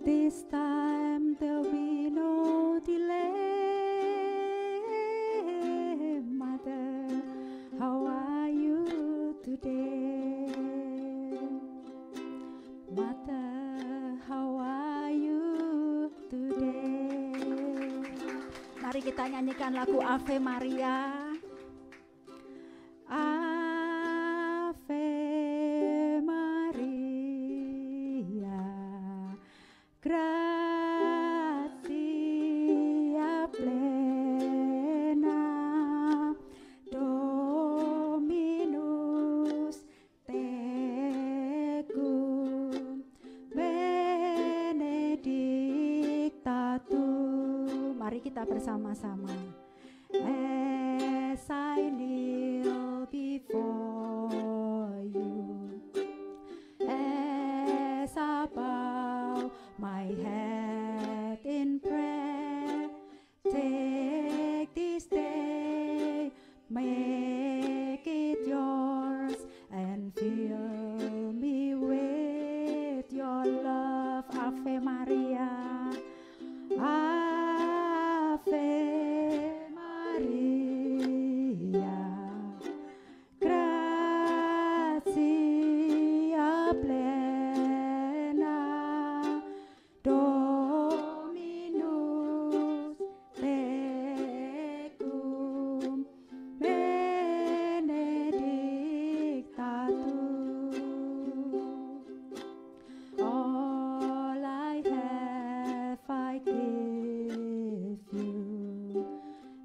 This time there'll be no delay. Mother, how are you today? Mother, how are you today? Mari kita nyanyikan lagu Ave Maria. Ave Maria, gratia plena, Dominus tecum, benedicta tu. Mari kita bersama-sama. As I kneel before you, as I bow my head in prayer, take this day, make it yours, and fill me with your love. Ave Maria, Ave Maria, gratia plena, Dominus tecum, benedicta tu. All I have I give you,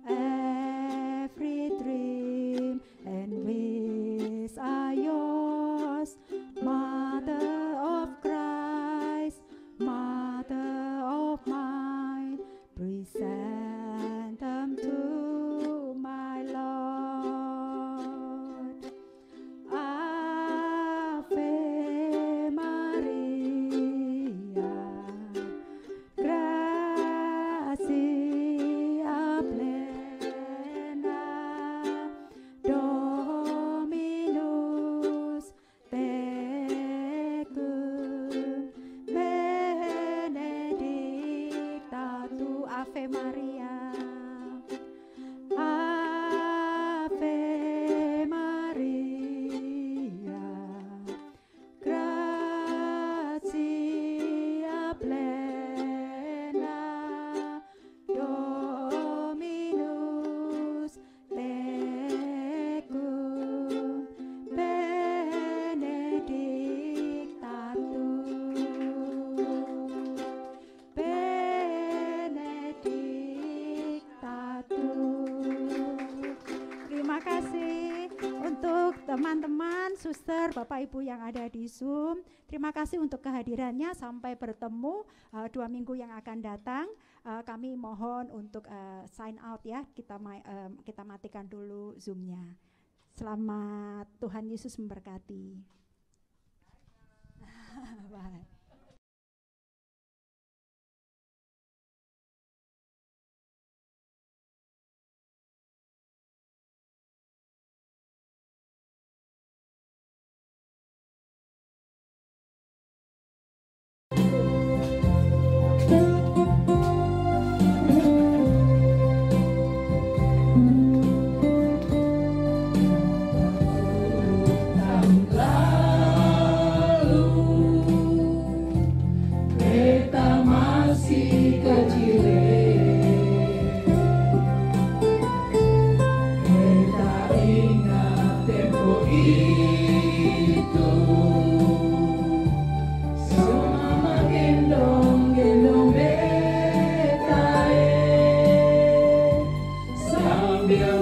every dream and wish are yours. Mother of Christ, Mother of mine, present them to my Lord. Ave Maria, gratia plena, Dominus tecum, benedicta tu. Ave Maria, Ave Maria, gratia plena, Dominus tecum, benedicta tu. Benedicta tu. Terima kasih untuk teman-teman, suster, Bapak Ibu yang ada di Zoom. Terima kasih untuk kehadirannya. Sampai bertemu 2 minggu yang akan datang. Kami mohon untuk sign out ya. Kita matikan dulu Zoom-nya. Selamat, Tuhan Yesus memberkati. Bye. Sambil